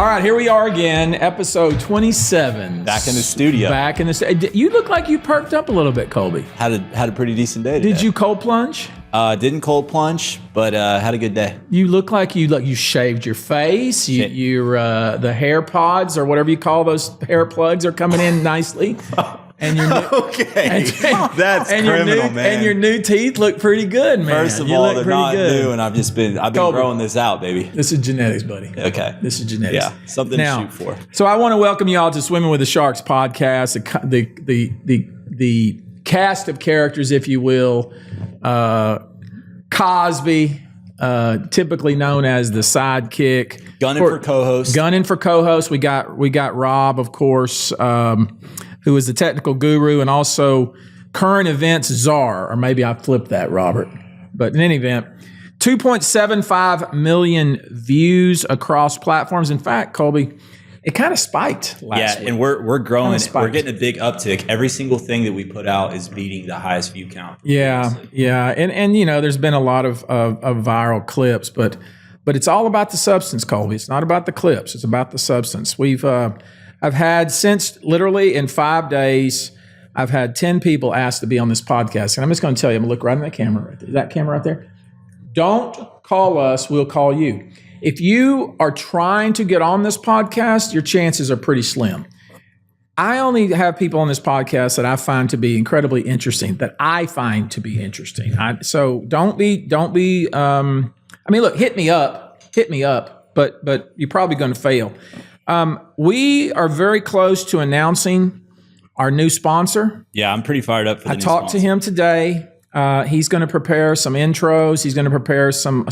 All right, here we are again, episode 27. Back in the studio. You look like you perked up a little bit, Colby. Had a pretty decent day today. Did you cold plunge? Didn't cold plunge, but had a good day. You look like you shaved your face. The hair pods or whatever you call those hair plugs are coming in nicely. And your that's criminal, man. And your new teeth look pretty good, man. First of all, they're not new, and I've been Colby, growing this out, baby. This is genetics, buddy. Okay, this is genetics. Yeah, something to shoot for. So I want to welcome you all to Swimming with the Sharks podcast, the cast of characters, if you will. Buzbee, typically known as the sidekick, gunning for co-host. We got Rob, of course. Who is the technical guru and also current events czar, or maybe I flipped that, Robert. But in any event, 2.75 million views across platforms. In fact, Colby, it kind of spiked last week. And we're growing. We're getting a big uptick. Every single thing that we put out is beating the highest view count. Yeah. And you know, there's been a lot of viral clips, but it's all about the substance, Colby. It's not about the clips. It's about the substance. I've had since literally in 5 days, I've had 10 people ask to be on this podcast. And I'm just going to tell you, I'm going to look right in that camera. Right there. That camera right there. Don't call us. We'll call you. If you are trying to get on this podcast, your chances are pretty slim. I only have people on this podcast that I find to be incredibly interesting, So don't be, look, hit me up, but you're probably going to fail. We are very close to announcing our new sponsor. Yeah, I'm pretty fired up for the new sponsor. I talked to him today. He's going to prepare some intros. He's going to prepare some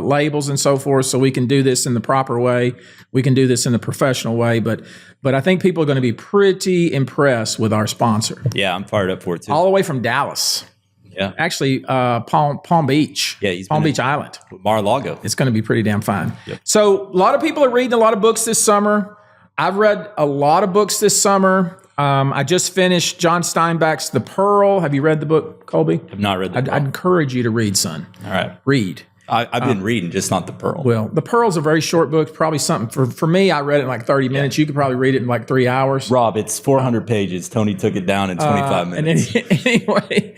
labels and so forth, so we can do this in the proper way. We can do this in the professional way. But I think people are going to be pretty impressed with our sponsor. Yeah, I'm fired up for it too. All the way from Dallas. Yeah, actually, Palm Beach. Yeah, Palm Beach Island. Mar-a-Lago. It's going to be pretty damn fine. Yep. So a lot of people are reading a lot of books this summer. I've read a lot of books this summer. I just finished John Steinbeck's The Pearl. Have you read the book, Colby? I've not read The Pearl. I'd encourage you to read, son. All right. Read. I've been reading, just not The Pearl. Well, The Pearl's a very short book. Probably something for me. I read it in like 30 minutes. You could probably read it in like 3 hours. Rob, it's 400 pages. Tony took it down in 25 minutes. Anyway,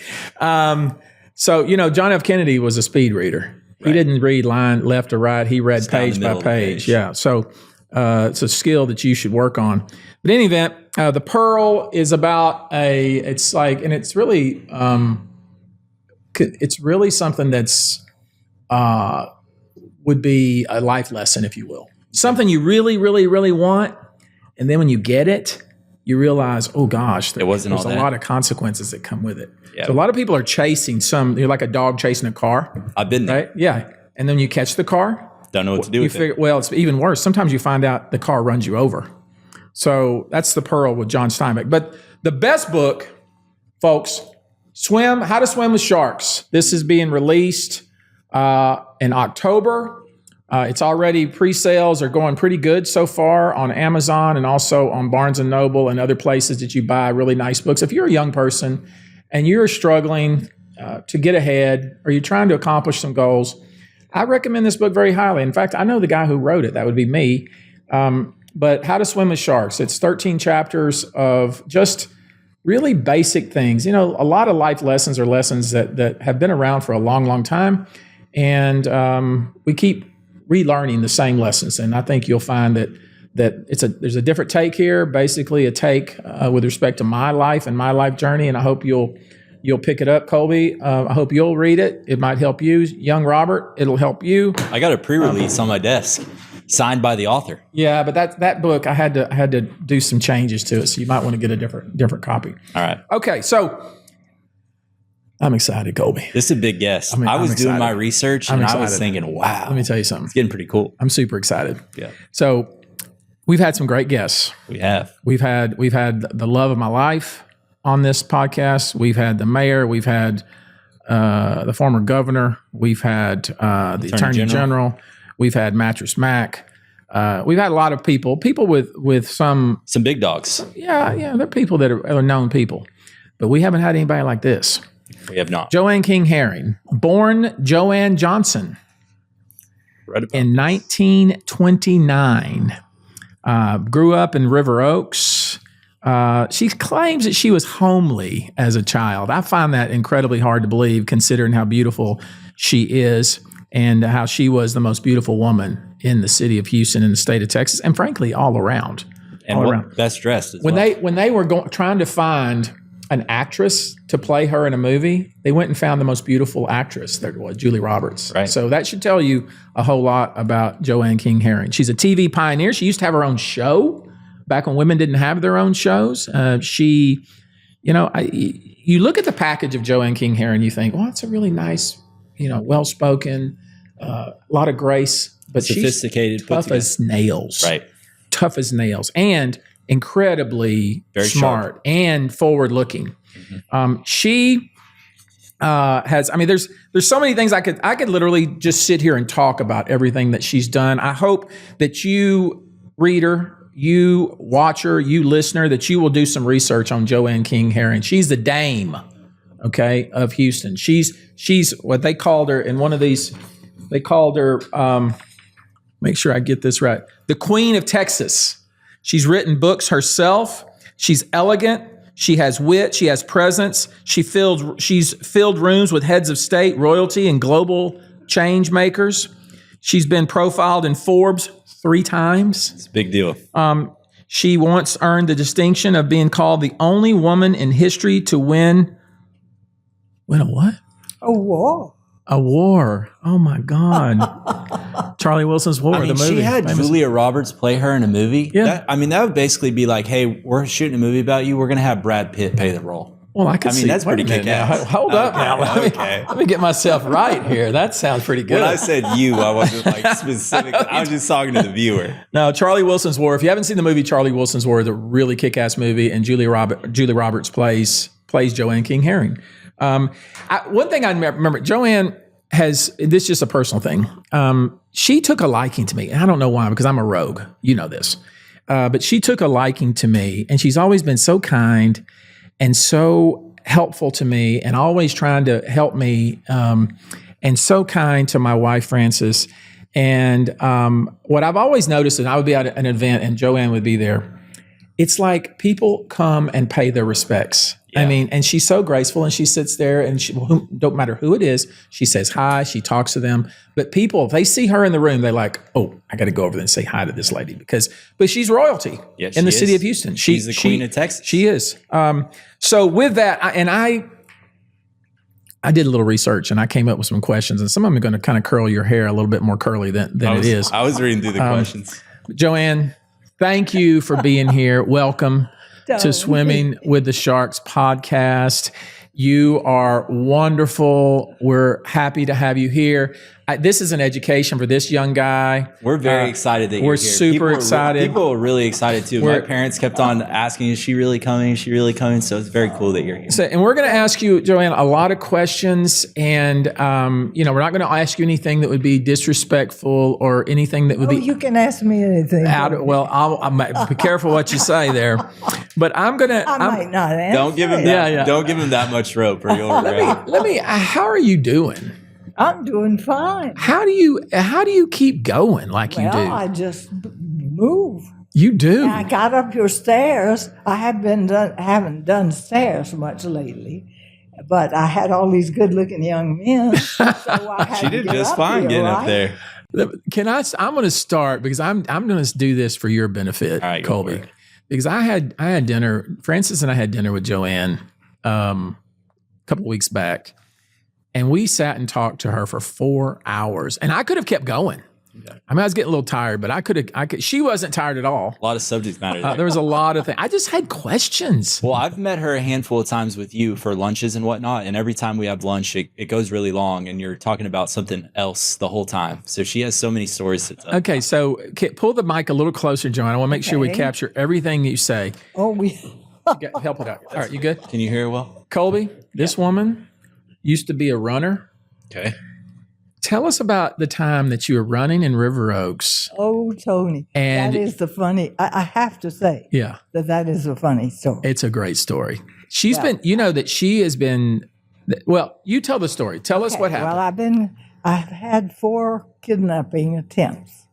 so you know, John F. Kennedy was a speed reader. Right. He didn't read line left or right. He read page by page. Yeah. So it's a skill that you should work on. But in any event, The Pearl is about it's really something that's would be a life lesson, if you will. Something you really, really, really want. And then when you get it, you realize, oh gosh, there's a lot of consequences that come with it. Yeah. So a lot of people are chasing you're like a dog chasing a car. I've been there. Right? Yeah. And then you catch the car. Don't know what to do with it. Well, it's even worse. Sometimes you find out the car runs you over. So that's The Pearl with John Steinbeck. But the best book, folks, How to Swim with Sharks. This is being released in October. It's already pre-sales are going pretty good so far on Amazon and also on Barnes & Noble and other places that you buy really nice books. If you're a young person and you're struggling to get ahead or you're trying to accomplish some goals, I recommend this book very highly. In fact, I know the guy who wrote it. That would be me. But How to Swim with Sharks. It's 13 chapters of just really basic things. You know, a lot of life lessons are lessons that have been around for a long, long time. And we keep relearning the same lessons. And I think you'll find that there's a different take here, basically a take with respect to my life and my life journey. And I hope you'll pick it up, Colby. I hope you'll read it. It might help you. Young Robert, it'll help you. I got a pre-release on my desk, signed by the author. Yeah, but that book, I had to do some changes to it. So you might want to get a different copy. All right. Okay, so I'm excited, Colby. This is a big guess. I was doing my research and I was thinking, wow. Let me tell you something. It's getting pretty cool. I'm super excited. Yeah. So we've had some great guests. We have. We've had the love of my life on this podcast. We've had the mayor. We've had the former governor. We've had the attorney general. We've had Mattress Mac. We've had a lot of people with some big dogs. Yeah. They're people that are known people, but we haven't had anybody like this. We have not. Joanne King Herring, born Joanne Johnson in 1929. Grew up in River Oaks. She claims that she was homely as a child. I find that incredibly hard to believe, considering how beautiful she is and how she was the most beautiful woman in the city of Houston, in the state of Texas, and frankly, all around. And best dressed as when well. When they were trying to find an actress to play her in a movie, they went and found the most beautiful actress, Julie Roberts. Right. So that should tell you a whole lot about Joanne King Herring. She's a TV pioneer. She used to have her own show back when women didn't have their own shows. You look at the package of Joanne King Herring, you think, well, it's a really nice, well-spoken, a lot of grace, but sophisticated, she's tough as nails. Right. Tough as nails, and incredibly very smart sharp and forward-looking. Mm-hmm. She has. I mean, there's so many things I could literally just sit here and talk about everything that she's done. I hope that you, reader, you watcher, you listener, that you will do some research on Joanne King Herring. She's the dame, of Houston. She's what they called her in one of these. They called her. Make sure I get this right. The Queen of Texas. She's written books herself. She's elegant. She has wit. She has presence. She's filled rooms with heads of state, royalty, and global change makers. She's been profiled in Forbes 3 times. It's a big deal. She once earned the distinction of being called the only woman in history to win a what? A war. A war. Oh my God. Charlie Wilson's War, the movie. She had Julia Roberts play her in a movie. Yeah. That would basically be like, hey, we're shooting a movie about you. We're going to have Brad Pitt pay the role. Well, I see. That's pretty kick-ass. Hold up now. Let me get myself right here. That sounds pretty good. When I said you, I wasn't specific. I was just talking to the viewer. No, Charlie Wilson's War. If you haven't seen the movie Charlie Wilson's War, it's a really kick-ass movie, and Julia Roberts plays Joanne King Herring. One thing I remember, Joanne this is just a personal thing. She took a liking to me. And I don't know why, because I'm a rogue. You know this. But she took a liking to me, and she's always been so kind and so helpful to me, and always trying to help me, and so kind to my wife, Frances. And what I've always noticed, and I would be at an event and Joanne would be there, it's like people come and pay their respects. Yeah. I mean, and she's so graceful, and she sits there, and don't matter who it is, she says hi, she talks to them. But people, if they see her in the room, they're like, oh, I got to go over there and say hi to this lady, but she's royalty in the city of Houston. She's the Queen of Texas. She is. So with that, I did a little research, and I came up with some questions, and some of them are going to kind of curl your hair a little bit more curly than it is. I was reading through the questions. Joanne, thank you for being here. Welcome to Swimming with the Sharks podcast. You are wonderful. We're happy to have you here. This is an education for this young guy. We're very excited that you're here. We're super excited. People are really excited too. My parents kept on asking, is she really coming? Is she really coming? So it's very cool that you're here. And we're going to ask you, Joanne, a lot of questions. And, we're not going to ask you anything that would be disrespectful or anything that would be. You can ask me anything. I'll be careful what you say there. But I'm going to. I might not answer. Don't give him that. Don't give him that much rope, or you'll regret it. How are you doing? I'm doing fine. How do you keep going like you do? I just move. You do. I got up your stairs. I haven't done stairs much lately, but I had all these good-looking young men. So I had she to did get just up fine here, getting right? up there. I'm going to start because I'm going to do this for your benefit, right, Colby. Because I had dinner. Frances and I had dinner with Joanne a couple weeks back. And we sat and talked to her for 4 hours, and I could have kept going. Yeah. I mean, I was getting a little tired, but I could. She wasn't tired at all. A lot of subject matter there. There was a lot of things. I just had questions. Well, I've met her a handful of times with you for lunches and whatnot, and every time we have lunch, it goes really long, and you're talking about something else the whole time. So she has so many stories to tell. Okay, so pull the mic a little closer, Joanne. I want to make sure we capture everything you say. Oh, help it out. All right, you good? Can you hear well? Colby, this woman used to be a runner. Okay. Tell us about the time that you were running in River Oaks. Oh, Tony. And that is the funny, I have to say. Yeah. That is a funny story. It's a great story. She's been, that she has been, well, you tell the story. Tell us what happened. Well, I've had 4 kidnapping attempts,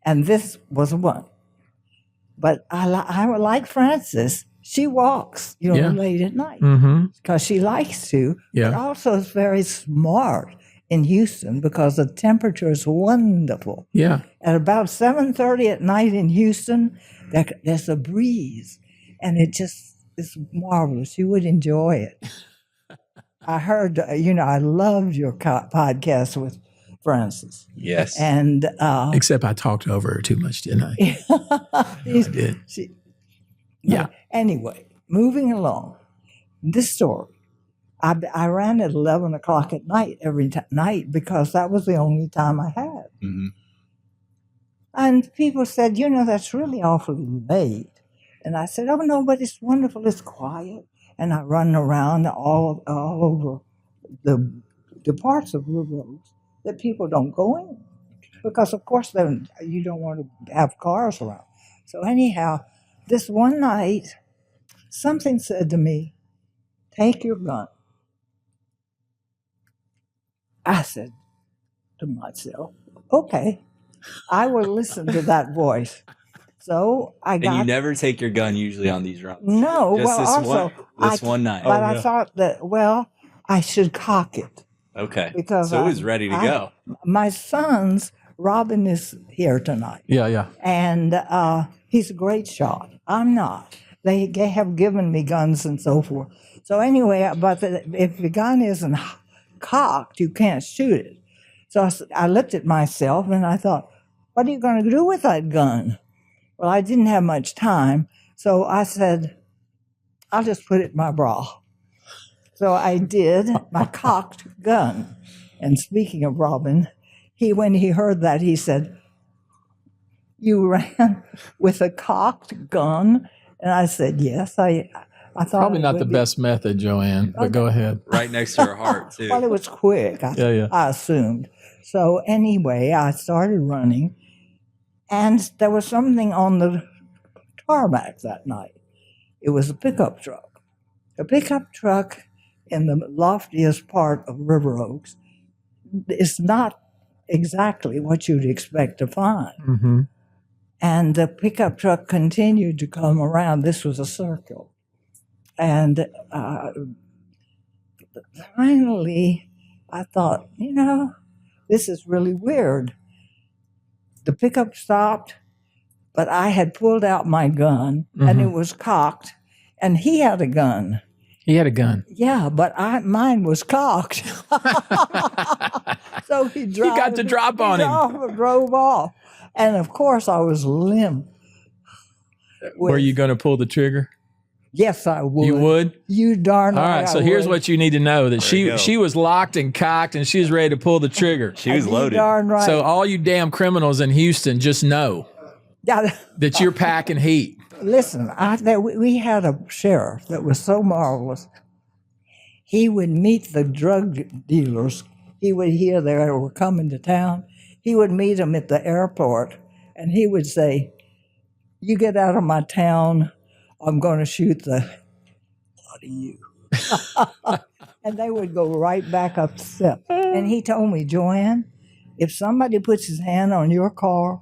and this was one. But I would like Frances. She walks, Yeah. late at night Mm-hmm. because she likes to. Yeah. But also is very smart in Houston because the temperature is wonderful. Yeah. At about 7:30 at night in Houston, there's a breeze, and it just is marvelous. You would enjoy it. I heard, I loved your podcast with Frances. Yes. And Except I talked over her too much, didn't I? I did. Yeah. Anyway, moving along. This story, I ran at 11 o'clock at night every night because that was the only time I had. Mm-hmm. And people said, that's really awfully late. And I said, oh, no, but it's wonderful. It's quiet. And I run around all over the parts of River Oaks that people don't go in. Because, of course, then you don't want to have cars around. So anyhow, this one night, something said to me, take your gun. I said to myself, okay, I will listen to that voice. So I got. And you never take your gun usually on these runs. No, Just well, this one night. But I thought that, I should cock it. Okay. Because so it was ready to go. My son's, Robin is here tonight. Yeah. Yeah. And he's a great shot. I'm not. They have given me guns and so forth. So anyway, but if the gun isn't cocked, you can't shoot it. So I looked at myself and I thought, what are you going to do with that gun? Well, I didn't have much time. So I said, I'll just put it in my bra. So I did, my cocked gun. And speaking of Robin, when he heard that, he said, you ran with a cocked gun? And I said, yes. I thought Probably not the best method, Joanne, but go ahead. Right next to her heart, too. Well, it was quick, I assumed. So anyway, I started running, and there was something on the tarmac that night. It was a pickup truck. A pickup truck in the loftiest part of River Oaks is not exactly what you'd expect to find. Mm-hmm. And the pickup truck continued to come around. This was a circle. And finally, I thought, this is really weird. The pickup stopped, but I had pulled out my gun, and it was cocked, and he had a gun. He had a gun. Yeah, but mine was cocked. So he got the drop on him. Drove off. And of course, I was limp. Were you going to pull the trigger? Yes, I would. You would? You darn right. All right, so here's what you need to know, that you she was locked and cocked, and she was ready to pull the trigger. She was loaded. Darn right. So all you damn criminals in Houston, just know that you're packing heat. Listen, we had a sheriff that was so marvelous. He would meet the drug dealers. He would hear they were coming to town. He would meet them at the airport, and he would say, you get out of my town, I'm going to shoot the out of you. And they would go right back up the step. And he told me, Joanne, if somebody puts his hand on your car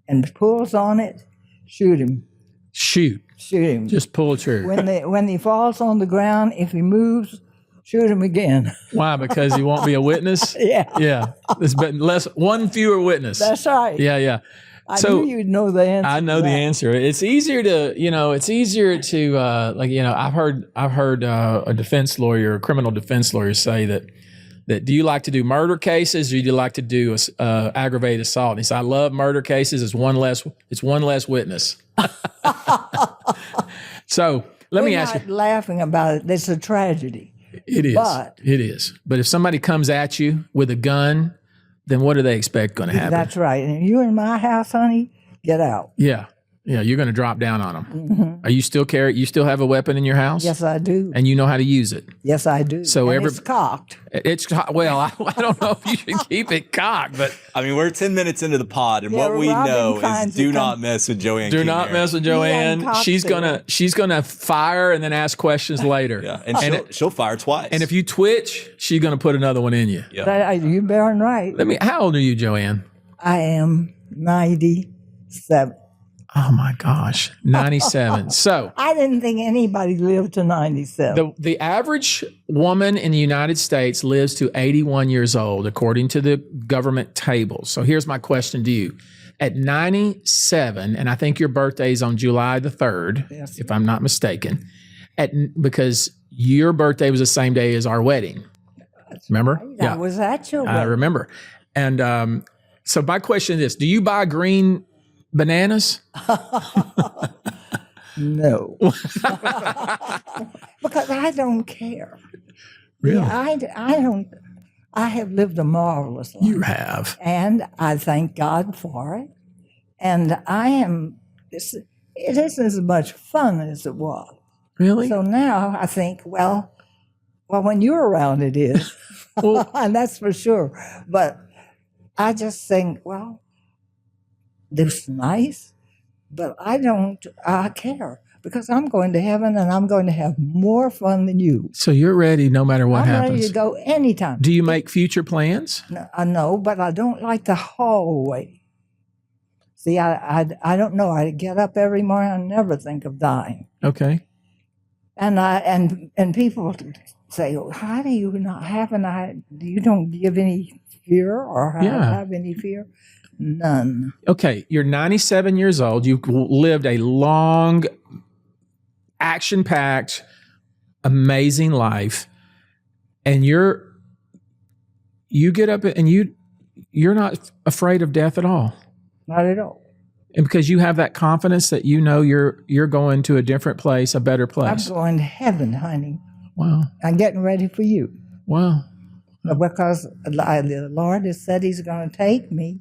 and pulls on it, shoot him. Shoot him. Just pull a trigger. When he falls on the ground, if he moves, shoot him again. Why? Because he won't be a witness? Yeah. There's been one fewer witness. That's right. Yeah. I knew you'd know the answer. I know the answer. It's easier to, I've heard a defense lawyer, a criminal defense lawyer say that do you like to do murder cases or do you like to do aggravated assault? And he said, I love murder cases. It's one less witness. So let me ask you. We're not laughing about it. It's a tragedy. It is. But if somebody comes at you with a gun, then what do they expect going to happen? That's right. And you in my house, honey, get out. Yeah, you're going to drop down on them. Mm-hmm. Are you still you still have a weapon in your house? Yes, I do. And you know how to use it? Yes, I do. So it's cocked. Well, I don't know if you should keep it cocked, but I mean, we're 10 minutes into the pod, and what we know is do not mess with Joanne. Do not mess with Joanne. She's gonna fire and then ask questions later. Yeah, and she'll fire twice. And if you twitch, she's gonna put another one in you. Yeah. You darn right. How old are you, Joanne? I am 97. Oh my gosh, 97. So I didn't think anybody lived to 97. the average woman in the United States lives to 81 years old, according to the government tables. So here's my question to you. At 97, and I think your birthday is on July the 3rd, Yes. if I'm not mistaken, because your birthday was the same day as our wedding. Remember? I was at your I wedding. remember. And so my question is, do you buy green bananas? No. Because I don't care. Really? Yeah, I don't. I have lived a marvelous life. You have. And I thank God for it. And it isn't as much fun as it was. Really? So now I think, well, when you're around, it is. Well- and that's for sure. But I just think, well, this is nice, but I care because I'm going to heaven and I'm going to have more fun than you. So you're ready no matter what I'm happens. ready to go anytime. Do you make future plans? No, I know, but I don't like the hallway. See, I don't know. I get up every morning. I never think of dying. Okay. And people say, oh, how do you not have you don't give any fear or have any fear? None. Okay. You're 97 years old. You've lived a long, action-packed, amazing life. And you get up and you're not afraid of death at all. Not at all. And because you have that confidence that you know you're going to a different place, a better place. I'm going to heaven, honey. Wow. I'm getting ready for you. Wow. Because the Lord has said he's going to take me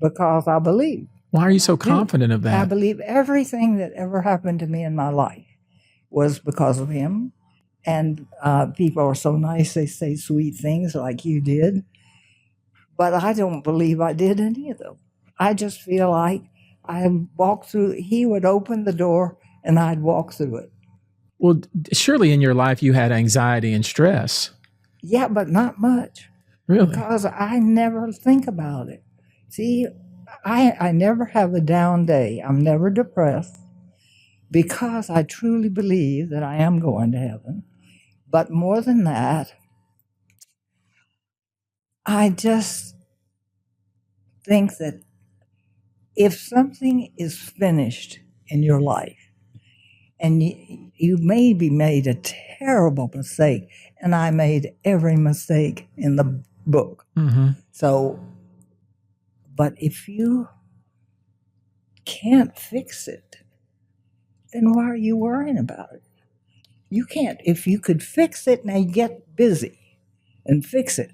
because I believe. Why are you so confident of I that? believe everything that ever happened to me in my life was because of him. And people are so nice, they say sweet things like you did. But I don't believe I did any of them. I just feel like I walked through, he would open the door and I'd walk through it. Well, surely in your life you had anxiety and stress. Yeah, but not much. Really? Because I never think about it. See, I never have a down day. I'm never depressed because I truly believe that I am going to heaven. But more than that, I just think that if something is finished in your life and you maybe made a terrible mistake, and I made every mistake in the book. Mm-hmm. So, but if you can't fix it, then why are you worrying about it? You can't. If you could fix it, now you get busy and fix it.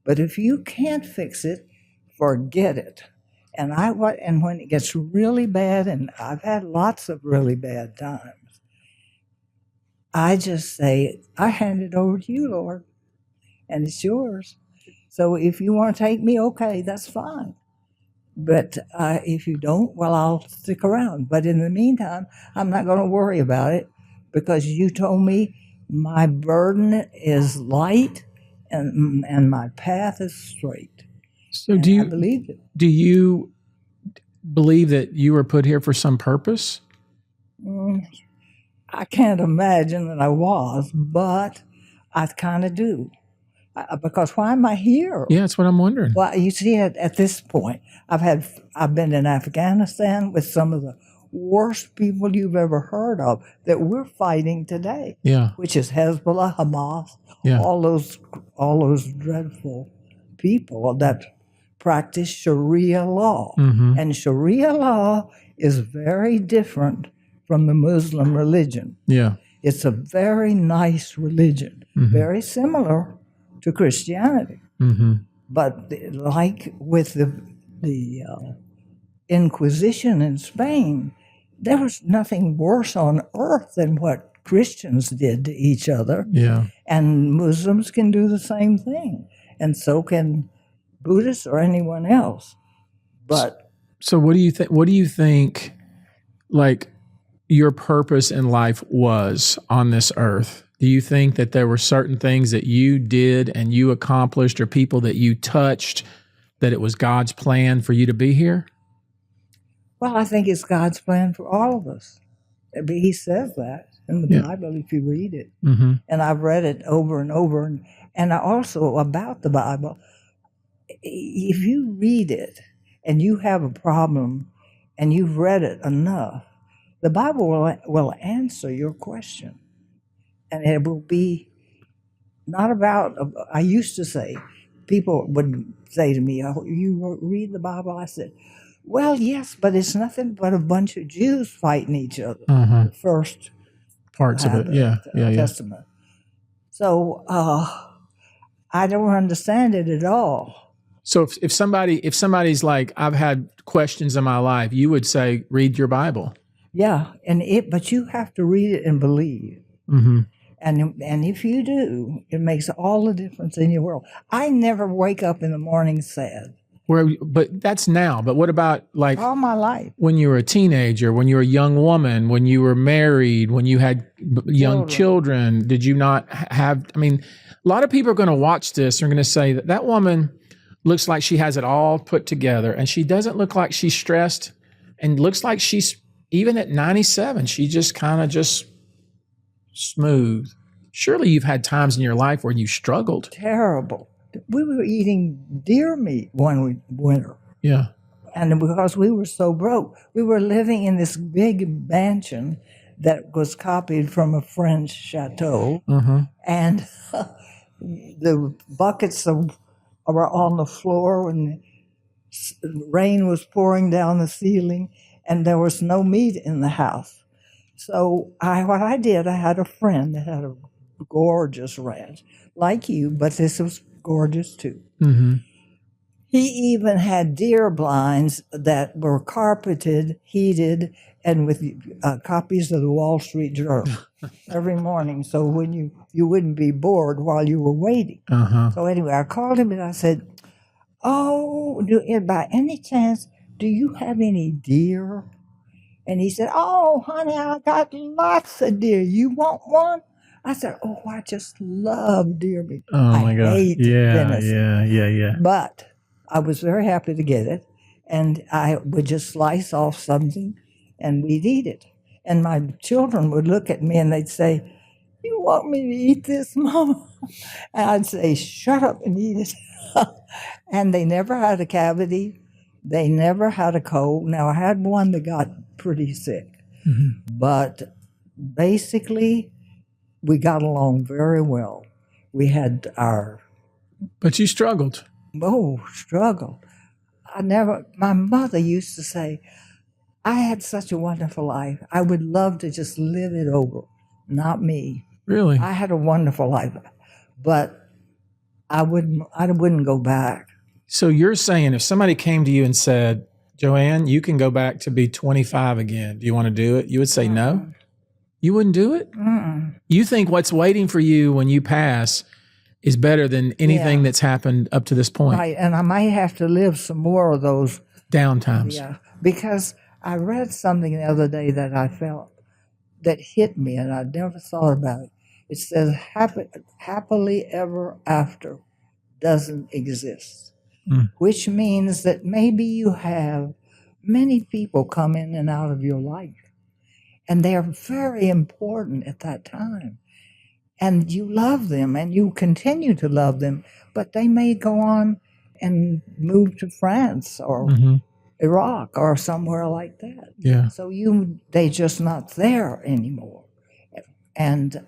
But if you can't fix it, forget it. And when it gets really bad, and I've had lots of really bad times, I just say, I hand it over to you, Lord, and it's yours. So if you want to take me, okay, that's fine. But if you don't, well, I'll stick around. But in the meantime, I'm not going to worry about it because you told me my burden is light and my path is straight. So And do you I believe it. do you believe that you were put here for some purpose? I can't imagine that I was, but I kind of do. Because why am I here? Yeah, that's what I'm wondering. Well, you see, at this point, I've been in Afghanistan with some of the worst people you've ever heard of that we're fighting today. Yeah. Which is Hezbollah, Hamas, Yeah. all those dreadful people that practice Sharia law. Mm-hmm. And Sharia law is very different from the Muslim religion. Yeah. It's a very nice religion, very similar to Christianity. Mm-hmm. But like with the Inquisition in Spain, there was nothing worse on earth than what Christians did to each other. Yeah. And Muslims can do the same thing. And so can Buddhists or anyone else. But So what do you think? What do you think? Like your purpose in life was on this earth? Do you think that there were certain things that you did and you accomplished or people that you touched that it was God's plan for you to be here? Well, I think it's God's plan for all of us. He says that in the Yeah. Bible if you read it. Mm-hmm. And I've read it over and over. And I also, about the Bible, if you read it and you have a problem and you've read it enough, the Bible will answer your question. And it will be not about, I used to say, people would say to me, oh, you read the Bible? I said, well, yes, but it's nothing but a bunch of Jews fighting each other. Mm-hmm. The first Parts of it. Yeah. Testament. So I don't understand it at all. So if somebody's like, I've had questions in my life, you would say, read your Bible. Yeah, but you have to read it and believe. Mm-hmm. And if you do, it makes all the difference in your world. I never wake up in the morning sad. But that's now. But what about like All my life. when you were a teenager, when you were a young woman, when you were married, when you had young children? Did you not have? I mean, a lot of people are going to watch this. Are going to say that woman looks like she has it all put together, and she doesn't look like she's stressed, and looks like she's even at 97. She just kind of just smooth. Surely you've had times in your life where you struggled. Terrible. We were eating deer meat one winter. Yeah. And because we were so broke, we were living in this big mansion that was copied from a French chateau. Mm-hmm. And the buckets were on the floor, and rain was pouring down the ceiling, and there was no meat in the house. So what I did, I had a friend that had a gorgeous ranch, like you, but this was gorgeous too. Mm-hmm. He even had deer blinds that were carpeted, heated, and with copies of the Wall Street Journal every morning, so when you wouldn't be bored while you were waiting. Uh-huh. So anyway, I called him and I said, "Oh, by any chance, do you have any deer?" And he said, "Oh, honey, I got lots of deer. You want one?" I said, "Oh, I just love deer meat. Oh my God. I hate venison." Yeah. But I was very happy to get it, and I would just slice off something, and we'd eat it. And my children would look at me and they'd say, "You want me to eat this, Mama?" And I'd say, "Shut up and eat it." And they never had a cavity. They never had a cold. Now, I had one that got pretty sick. Mm-hmm. But basically, we got along very well. We had our... But you struggled. struggle. My mother used to say, I had such a wonderful life. I would love to just live it over. Not me. Really? I had a wonderful life, but I wouldn't go back. So you're saying if somebody came to you and said, Joanne, you can go back to be 25 again. Do you want to do it? You would say no? You wouldn't do it? Mm-mm. You think what's waiting for you when you pass is better than anything that's happened up to this point. Right, and I might have to live some more of those downtimes. Yeah, because I read something the other day that I felt that hit me, and I never thought about it. It says, happily ever after doesn't exist, which means that maybe you have many people come in and out of your life, and they are very important at that time. And you love them, and you continue to love them, but they may go on and move to France or Iraq or somewhere like that. Yeah. So they're just not there anymore. And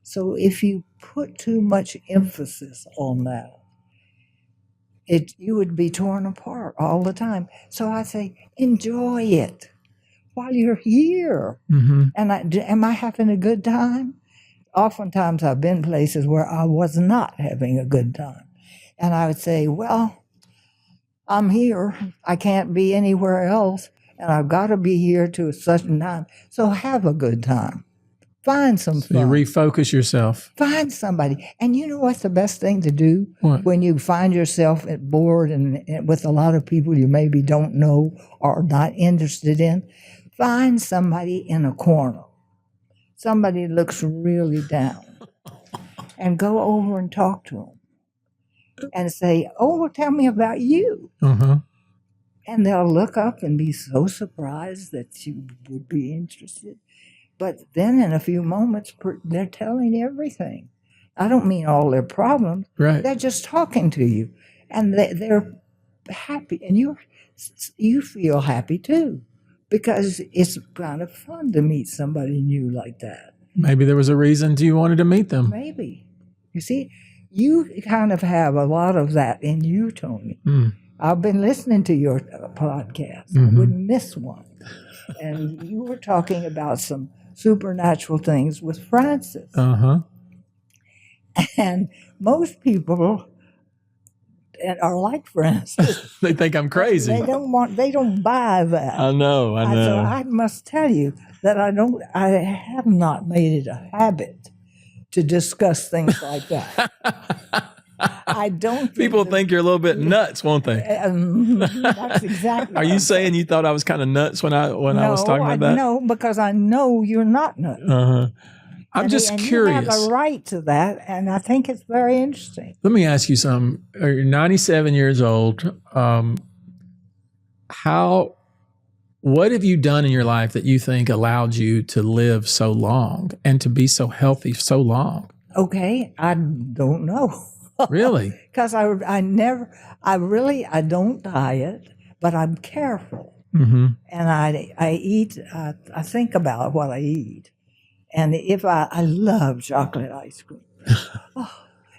so if you put too much emphasis on that, you would be torn apart all the time. So I say, enjoy it while you're here. And am I having a good time? Oftentimes I've been places where I was not having a good time. And I would say, well, I'm here. I can't be anywhere else. And I've got to be here to a certain time. So have a good time. Find some fun. You refocus yourself. Find somebody. And you know what's the best thing to do? What? When you find yourself bored and with a lot of people you maybe don't know or not interested in, find somebody in a corner. Somebody looks really down, and go over and talk to them and say, oh, well, tell me about you. And they'll look up and be so surprised that you would be interested. But then in a few moments, they're telling everything. I don't mean all their problems. Right. They're just talking to you. And they're happy. And you feel happy too. Because it's kind of fun to meet somebody new like that. Maybe there was a reason you wanted to meet them. Maybe. You see, you kind of have a lot of that in you, Tony. Mm. I've been listening to your podcast. I wouldn't miss one. And you were talking about some supernatural things with Francis. Uh-huh. And most people are like Francis. They think I'm crazy. They don't buy that. I know. So I must tell you that I have not made it a habit to discuss things like that. I don't. People think you're a little bit nuts, won't they? That's exactly. Are you saying you thought I was kind of nuts when I was talking about that? No, because I know you're not nuts. Uh-huh. I'm just curious. You have a right to that, and I think it's very interesting. Let me ask you something. You're 97 years old. What have you done in your life that you think allowed you to live so long and to be so healthy so long? Okay, I don't know. Really? Because I don't diet, but I'm careful. Mm-hmm. And I eat, I think about what I eat. And if I love chocolate ice cream.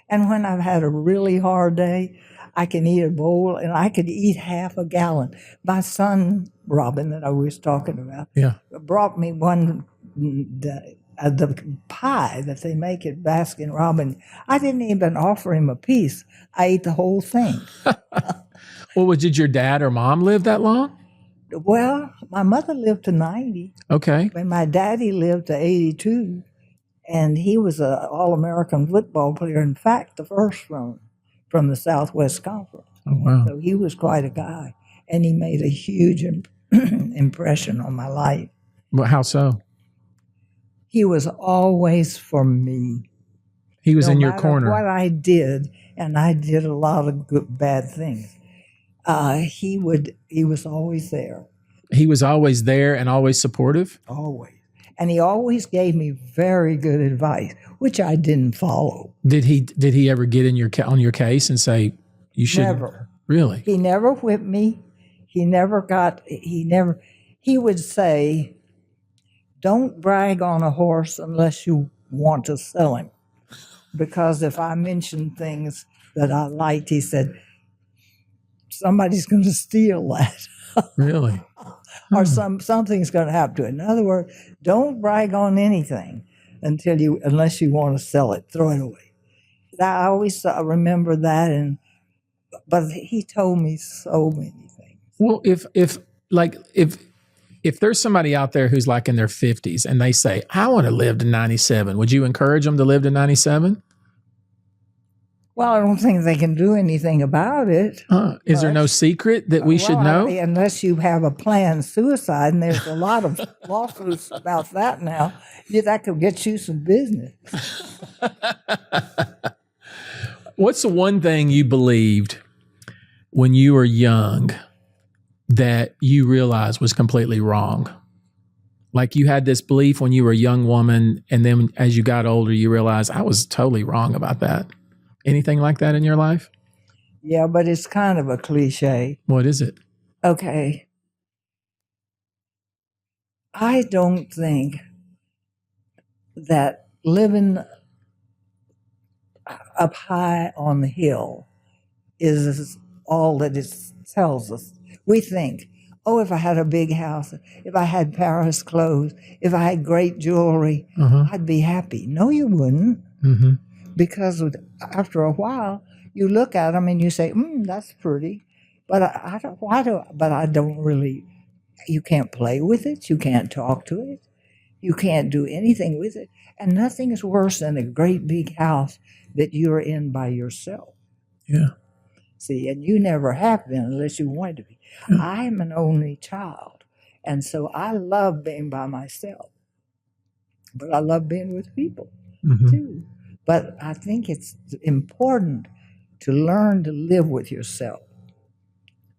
And when I've had a really hard day, I can eat a bowl and I could eat half a gallon. My son, Robin, that I was talking about, brought me one, the pie that they make at Baskin Robbins. I didn't even offer him a piece. I ate the whole thing. Well, did your dad or mom live that long? Well, my mother lived to 90. Okay. And my daddy lived to 82. And he was an All-American football player. In fact, the first one from the Southwest Conference. Oh, wow. So he was quite a guy. And he made a huge impression on my life. Well, how so? He was always for me. He was no in your matter corner. What I did, and I did a lot of bad things. He was always there. He was always there and always supportive? Always. And he always gave me very good advice, which I didn't follow. Did he ever get on your case and say you should? Never. Really? He never whipped me. He would say, don't brag on a horse unless you want to sell him. Because if I mention things that I liked, he said, somebody's going to steal that. Really? Or something's going to happen to it. In other words, don't brag on anything unless you want to sell it. Throw it away. I always remember that, but he told me so many things. Well, if there's somebody out there who's like in their 50s and they say, I want to live to 97, would you encourage them to live to 97? Well, I don't think they can do anything about it. Is there no secret that we should know? Unless you have a planned suicide, and there's a lot of lawsuits about that now. That could get you some business. What's the one thing you believed when you were young that you realized was completely wrong? Like you had this belief when you were a young woman, and then as you got older, you realized I was totally wrong about that. Anything like that in your life? Yeah, but it's kind of a cliche. What is it? Okay. I don't think that living up high on the hill is all that it tells us. We think, oh, if I had a big house, if I had Paris clothes, if I had great jewelry, I'd be happy. No, you wouldn't. Mm-hmm. Because after a while, you look at them and you say, that's pretty. But I don't really, you can't play with it. You can't talk to it. You can't do anything with it. And nothing is worse than a great big house that you're in by yourself. Yeah. See, and you never have been unless you wanted to be. Yeah. I'm an only child. And so I love being by myself. But I love being with people, too. But I think it's important to learn to live with yourself.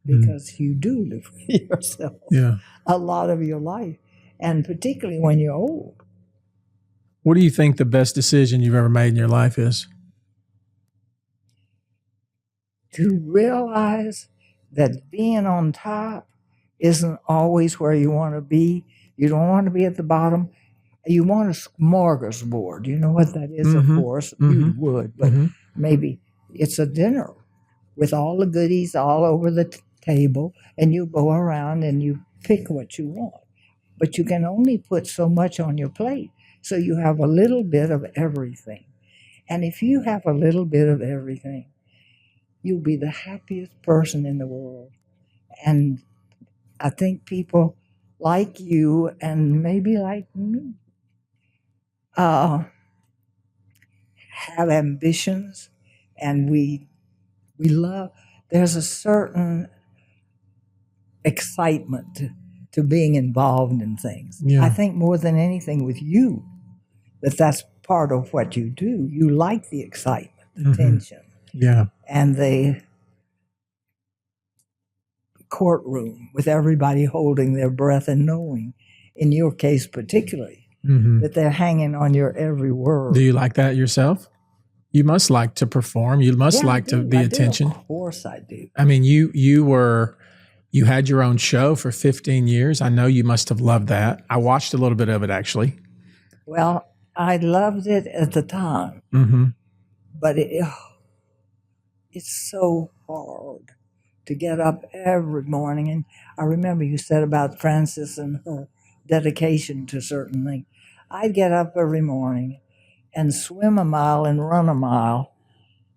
because you do live for yourself Yeah. a lot of your life, and particularly when you're old. What do you think the best decision you've ever made in your life is? To realize that being on top isn't always where you want to be. You don't want to be at the bottom. You want a smorgasbord. You know what that is, of course. You would, but maybe it's a dinner with all the goodies all over the table, and you go around and you pick what you want. But you can only put so much on your plate, so you have a little bit of everything. And if you have a little bit of everything, you'll be the happiest person in the world. And I think people like you and maybe like me have ambitions, and we love, there's a certain excitement to being involved in things. Yeah. I think more than anything with you, that's part of what you do. You like the excitement, the tension, Yeah. and the courtroom with everybody holding their breath and knowing, in your case particularly, that they're hanging on your every word. Do you like that yourself? You must like to perform. You must like the attention. Of course I do. I mean, you had your own show for 15 years. I know you must have loved that. I watched a little bit of it, actually. Well, I loved it at the time, but it's so hard to get up every morning. And I remember you said about Frances and her dedication to certain things. I'd get up every morning and swim a mile and run a mile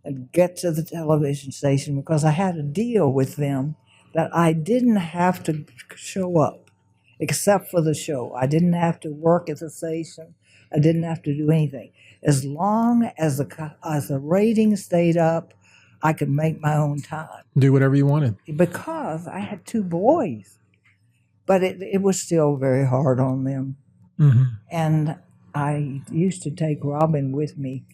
and get to the television station, because I had a deal with them that I didn't have to show up except for the show. I didn't have to work at the station. I didn't have to do anything. As long as the ratings stayed up, I could make my own time. Do whatever you wanted. Because I had 2 boys. But it was still very hard on them. And I used to take Robin with me,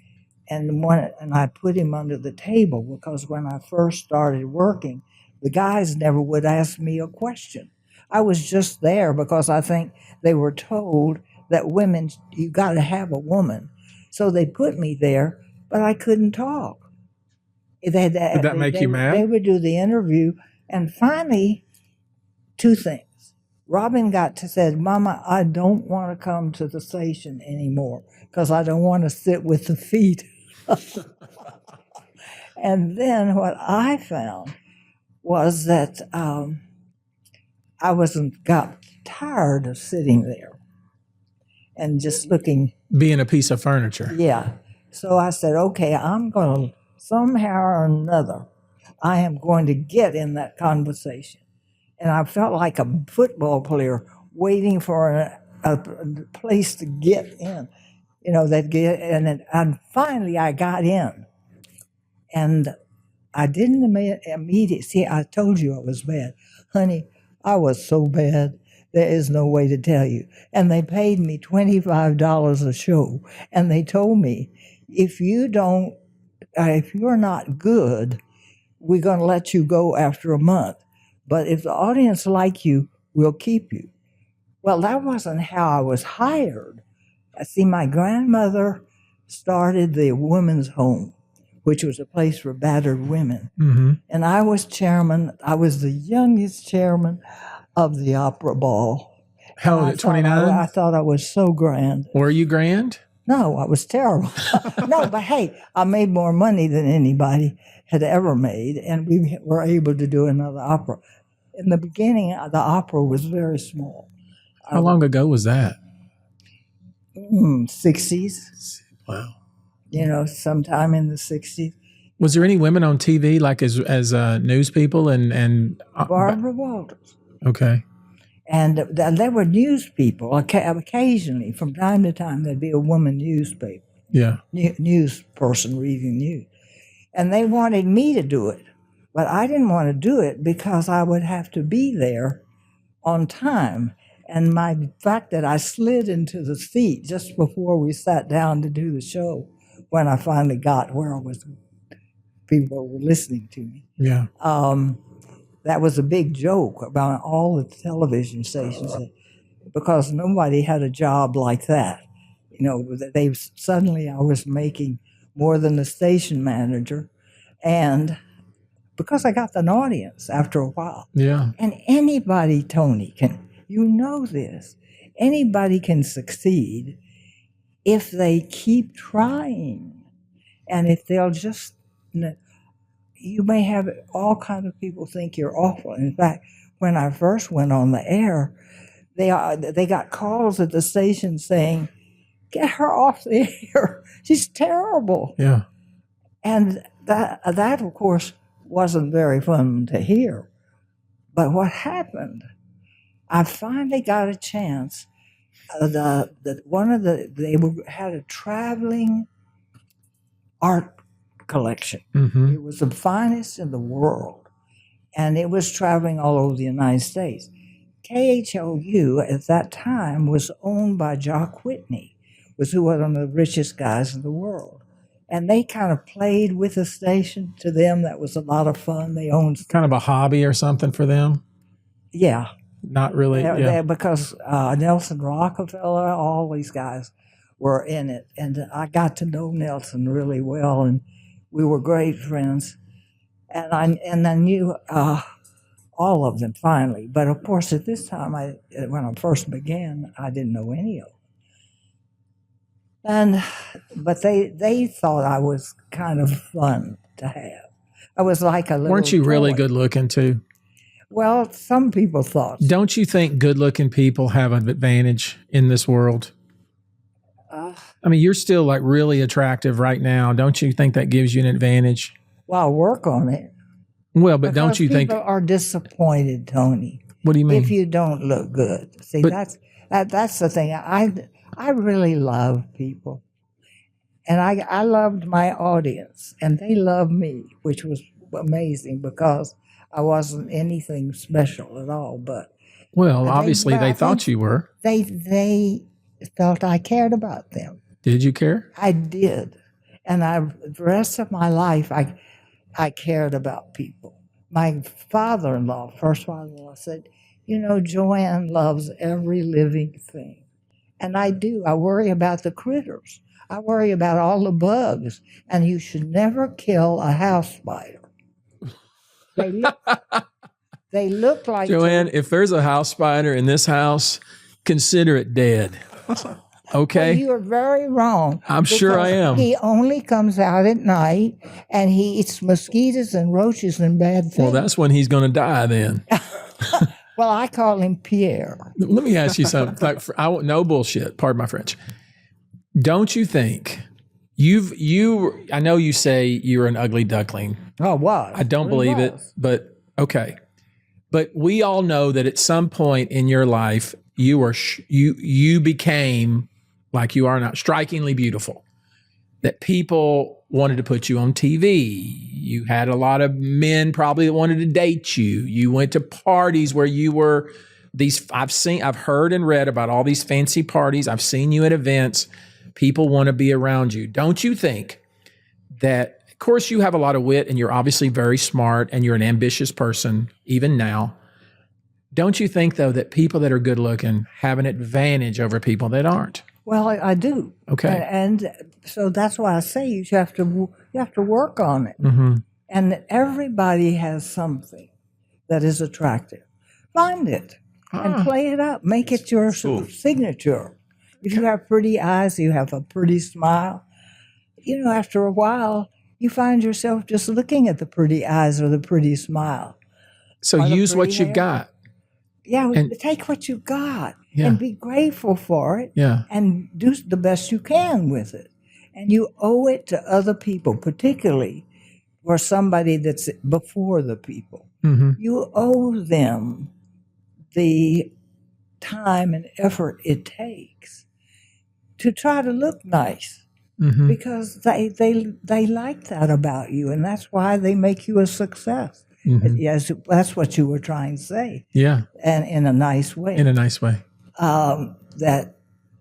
and I put him under the table, because when I first started working, the guys never would ask me a question. I was just there because I think they were told that women, you got to have a woman. So they put me there, but I couldn't talk. Did that make you mad? They would do the interview, and finally, 2 things. Robin said, Mama, I don't want to come to the station anymore because I don't want to sit with the feet. And then what I found was that I got tired of sitting there and just looking. Being a piece of furniture. Yeah. So I said, okay, I'm going to, somehow or another, I am going to get in that conversation. And I felt like a football player waiting for a place to get in, and finally I got in. And I didn't immediately, see, I told you I was bad. Honey, I was so bad, there is no way to tell you. And they paid me $25 a show. And they told me, if you're not good, we're going to let you go after a month. But if the audience like you, we'll keep you. Well, that wasn't how I was hired. See, my grandmother started the women's home, which was a place for battered women. And I was chairman. I was the youngest chairman of the opera ball. How old, at 29? I thought I was so grand. Were you grand? No, I was terrible. No, but hey, I made more money than anybody had ever made, and we were able to do another opera. In the beginning, the opera was very small. How long ago was that? 60s. Wow. Sometime in the 60s. Was there any women on TV, like as news people and Barbara Walters. Okay. And there were news people. Occasionally, from time to time, there'd be a woman newspaper. Yeah. News person reading news. And they wanted me to do it. But I didn't want to do it because I would have to be there on time. And the fact that I slid into the seat just before we sat down to do the show, when I finally got where people were listening to me. Yeah. that was a big joke about all the television stations because nobody had a job like that. You know, suddenly I was making more than the station manager, and because I got an audience after a while. Yeah. And anybody, Tony, you know this, anybody can succeed if they keep trying. And if they'll just, you may have all kinds of people think you're awful. In fact, when I first went on the air, they got calls at the station saying, "Get her off the air. She's terrible." Yeah. And that of course, wasn't very fun to hear. But what happened, I finally got a chance. They had a traveling art collection. Mm-hmm. It was the finest in the world, and it was traveling all over the United States. KHOU at that time was owned by Jock Whitney, was one of the richest guys in the world. And they kind of played with the station. To them, that was a lot of fun. They owned Kind of a hobby or something for them. Yeah. Not really. Because Nelson Rockefeller, all these guys were in it. And I got to know Nelson really well, and we were great friends. And I knew all of them finally. But of course, at this time, when I first began, I didn't know any of them. But they thought I was kind of fun to have. I was like a little Weren't you really toy. good looking too? Well, some people thought. Don't you think good looking people have an advantage in this world? I mean, you're still like really attractive right now. Don't you think that gives you an advantage? Well, I'll work on it. Well, but don't you think? People are disappointed, Tony, What do you mean? if you don't look good? See, But- that's the thing. I really love people, and I loved my audience, and they loved me, which was amazing because I wasn't anything special at all. But Well, obviously I they thought think you were. they felt I cared about them. Did you care? I did, and the rest of my life I cared about people. My father-in-law, first father-in-law, said, "You know, Joanne loves every living thing." And I do. I worry about the critters. I worry about all the bugs. And you should never kill a house spider. They look like Joanne, if there's a house spider in this house, consider it dead. Okay? Well, you are very wrong. I'm sure I because am. He only comes out at night, and he eats mosquitoes and roaches and bad things. Well, that's when he's going to die then. Well, I call him Pierre. Let me ask you something. No bullshit. Pardon my French. Don't you think I know you say you're an ugly duckling. Oh, what? I don't believe it, but okay. But we all know that at some point in your life, you became like you are now, strikingly beautiful. That people wanted to put you on TV. You had a lot of men probably that wanted to date you. You went to parties where you were I've heard and read about all these fancy parties. I've seen you at events. People want to be around you. Don't you think that, of course, you have a lot of wit and you're obviously very smart and you're an ambitious person even now. Don't you think, though, that people that are good looking have an advantage over people that aren't? Well, I do. Okay. And so that's why I say you have to work on it. Mm-hmm. And everybody has something that is attractive. Find it and play it up. Make it your signature. If you have pretty eyes, you have a pretty smile. You know, after a while, you find yourself just looking at the pretty eyes or the pretty smile. So use what you've hair. got. Yeah, And- take what you got Yeah. and be grateful for it. Yeah. And do the best you can with it. And you owe it to other people, particularly for somebody that's before the people. Mm-hmm. You owe them the time and effort it takes to try to look nice, Mm-hmm. because they like that about you, and that's why they make you a success. Mm-hmm. Yes, that's what you were trying to say, Yeah. and in a nice way. In a nice way.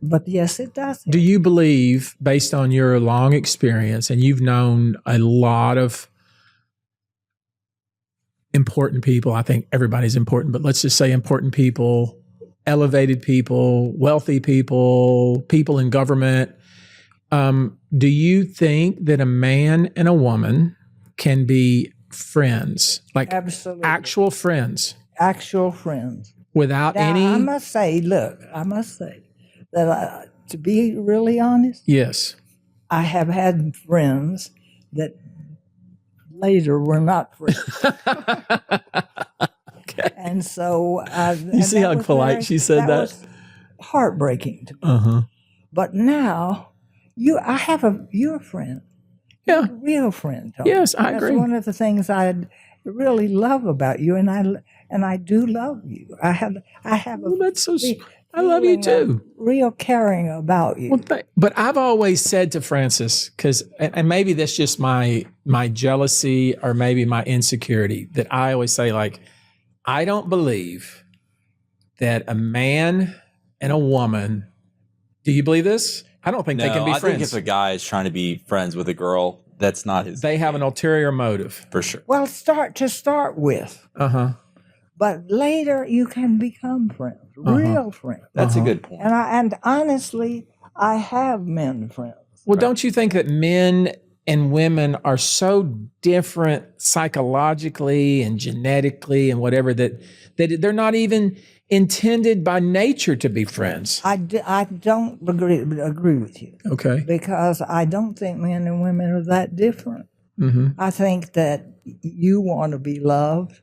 But yes, it does. Do you believe, based on your long experience, and you've known a lot of important people. I think everybody's important, but let's just say important people, elevated people, wealthy people, people in government. Do you think that a man and a woman can be friends, like Absolutely. actual friends, Actual friends. without Now, any? I must say that to be really honest, Yes. I have had friends that later were not friends. And so You see how polite she said that? was heartbreaking to me. Uh-huh. But now you're a friend. Yeah. You're a real friend, Tony. Yes, I That's agree. one of the things I really love about you, and I do love you. I have Well, that's so. fe- I love you feeling of too. real caring about you. Well, but I've always said to Francis, because and maybe that's just my jealousy or maybe my insecurity, that I always say, like, I don't believe that a man and a woman. Do you believe this? I don't think they can be I friends. think if a guy is trying to be friends with a girl, that's not his. They have an ulterior motive. For sure. Well, start with, Uh-huh. but later you can become friends, real friends. That's a good point. And honestly, I have men friends. Well, don't you think that men and women are so different psychologically and genetically and whatever that they're not even intended by nature to be friends? I don't agree with you, Okay. because I don't think men and women are that different. Mm-hmm. I think that you want to be loved.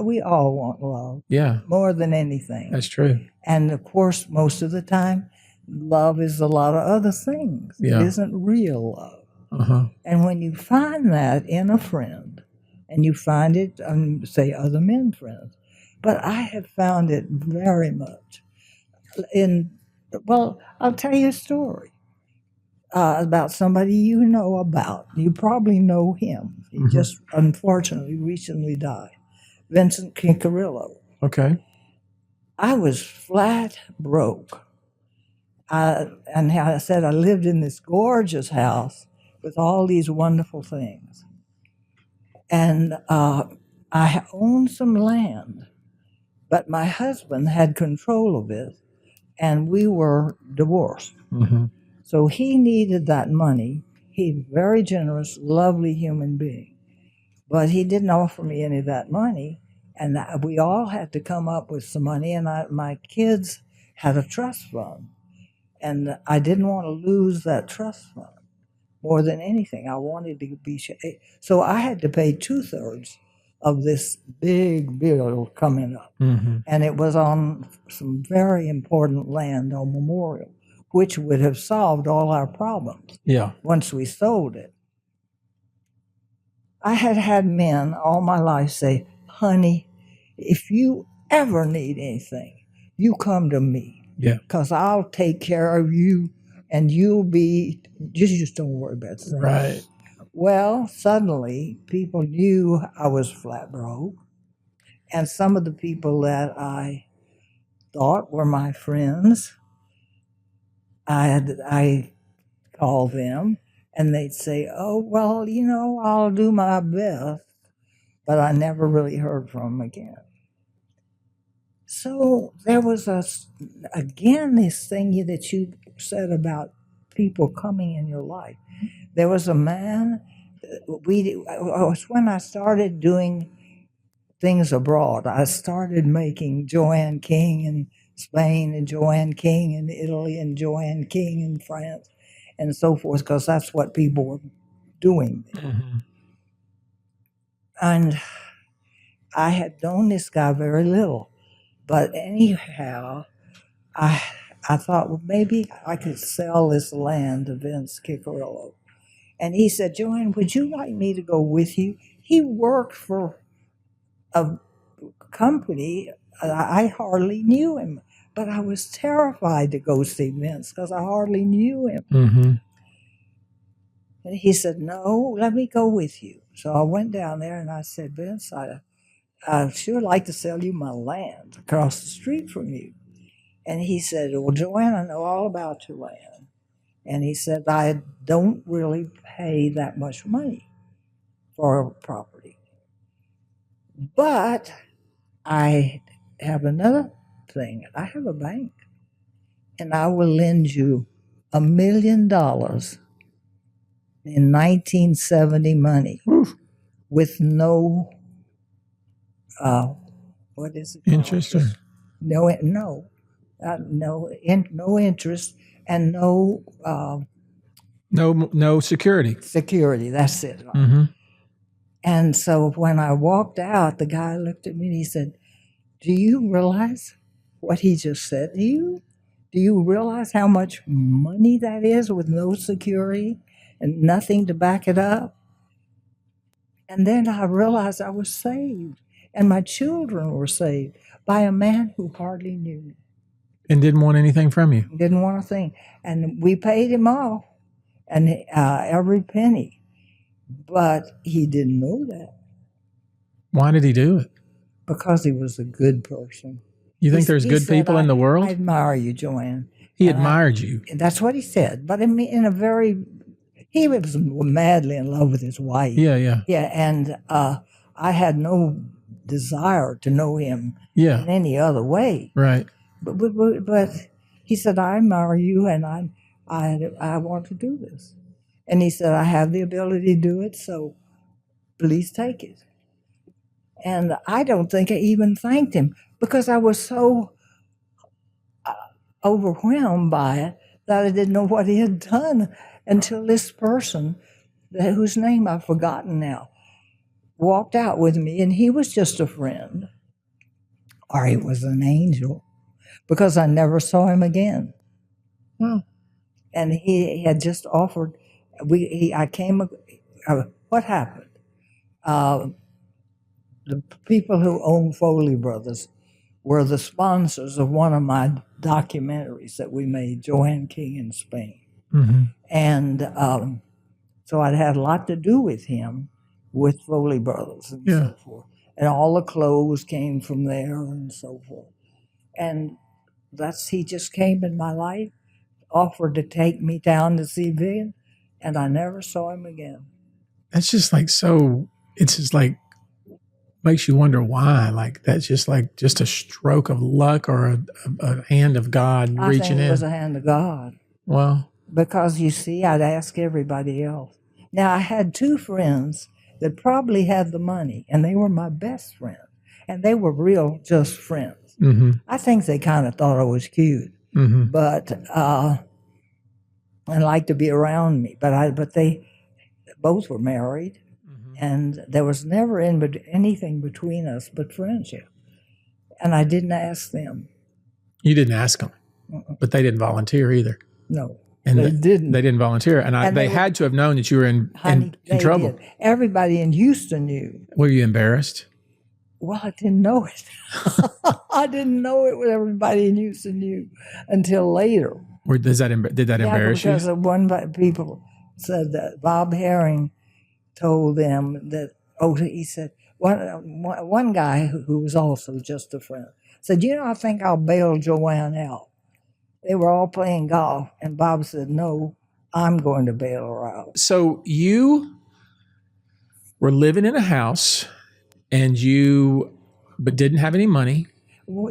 We all want love Yeah, more than anything. that's true. And of course, most of the time, love is a lot of other things. Yeah. It isn't real love. Uh-huh. And when you find that in a friend, and you find it, say, other men friends, but I have found it very much I'll tell you a story about somebody you know about. You probably know him. He just unfortunately recently died. Vincent Kincarillo. Okay. I was flat broke. And I said I lived in this gorgeous house with all these wonderful things. And I owned some land, but my husband had control of it, and we were divorced. Mm-hmm. So he needed that money. He's a very generous, lovely human being. But he didn't offer me any of that money. And we all had to come up with some money. And my kids had a trust fund. And I didn't want to lose that trust fund more than anything. I wanted to be. So I had to pay 2/3 of this big bill coming up. Mm-hmm. And it was on some very important land on Memorial, which would have solved all our problems Yeah. once we sold it. I had men all my life say, honey, if you ever need anything, you come to me. Yeah. Because I'll take care of you, and you'll be, just don't worry about things. Right. Well, suddenly people knew I was flat broke, and some of the people that I thought were my friends, I called them, and they'd say, oh, well, I'll do my best, but I never really heard from them again. So there was again this thing that you said about people coming in your life. There was a man, it was when I started doing things abroad. I started making Joanne King in Spain and Joanne King in Italy and Joanne King in France and so forth, because that's what people were doing. Mm-hmm. And I had known this guy very little. But anyhow, I thought, well, maybe I could sell this land to Vince Ciccarello. And he said, Joanne, would you like me to go with you? He worked for a company. I hardly knew him, but I was terrified to go see Vince because I hardly knew him. Mm-hmm. And he said, no, let me go with you. So I went down there and I said, Vince, I'd sure like to sell you my land across the street from you. And he said, well, Joanne, I know all about your land. And he said, I don't really pay that much money for a property. But I have another thing. I have a bank, and I will lend you $1 million in 1970 money with no, what is it called? Interest or No, no interest and no no security. security. That's it. Mm-hmm. And so when I walked out, the guy looked at me and he said, "Do you realize what he just said to you? Do you realize how much money that is with no security and nothing to back it up?" And then I realized I was saved, and my children were saved by a man who hardly knew me. And didn't want anything from you. Didn't want a thing. And we paid him off, and every penny. But he didn't know that Why did he do it? because he was a good person. You think there's He good said, people in the I world? admire you, Joanne. He And admired you. That's what he said. But in a very, he was madly in love with his wife. Yeah, yeah, Yeah, and I had no desire to know him yeah. in any other way. Right. But he said, "I admire you, and I want to do this." And he said, "I have the ability to do it, so please take it." And I don't think I even thanked him because I was so overwhelmed by it that I didn't know what he had done until this person, whose name I've forgotten now, walked out with me, and he was just a friend, or he was an angel, because I never saw him again. Well, And he had just offered. What happened? The people who own Foley Brothers were the sponsors of one of my documentaries that we made, Joanne King in Spain. mm-hmm. And so I'd had a lot to do with him, with Foley Brothers and Yeah. so forth. And all the clothes came from there and so forth. And he just came in my life, offered to take me down to see Vivian, and I never saw him again. That's just like so. It's just like makes you wonder why. Like that's just a stroke of luck or a hand of God I reaching think it in. was a hand of God. Well, Because you see, I'd ask everybody else. Now, I had two friends that probably had the money, and they were my best friends. And they were real just friends. mm-hmm, I think they kind of thought I was cute, mm-hmm. but and liked to be around me. But they both were married, and there was never anything between us but friendship. And I didn't ask them. You didn't ask them, but they didn't volunteer either. No, And they didn't. They didn't volunteer, and And they they had to have known that you were in They trouble. did. Everybody in Houston knew. Were you embarrassed? Well, I didn't know it. I didn't know it. What everybody in Houston knew until later. Or did that embarrass you? Because people said that Bob Herring told them that. Oh, he said one guy who was also just a friend said, I think I'll bail Joanne out. They were all playing golf, and Bob said, "No, I'm going to bail her out." So you were living in a house, but didn't have any money.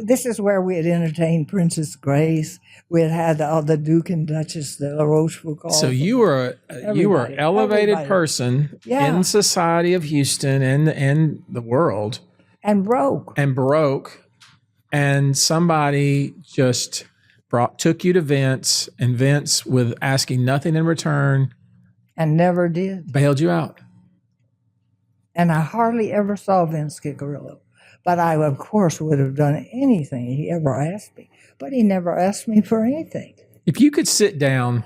This is where we had entertained Princess Grace. We had all the Duke and Duchess, the La Rochefoucauld. So you were an elevated person in society of Houston and the world, and broke. And somebody just took you to Vince, and Vince, with asking nothing in return, and never did. Bailed you out. And I hardly ever saw Vince Ciccarello. But I, of course, would have done anything he ever asked me. But he never asked me for anything. If you could sit down,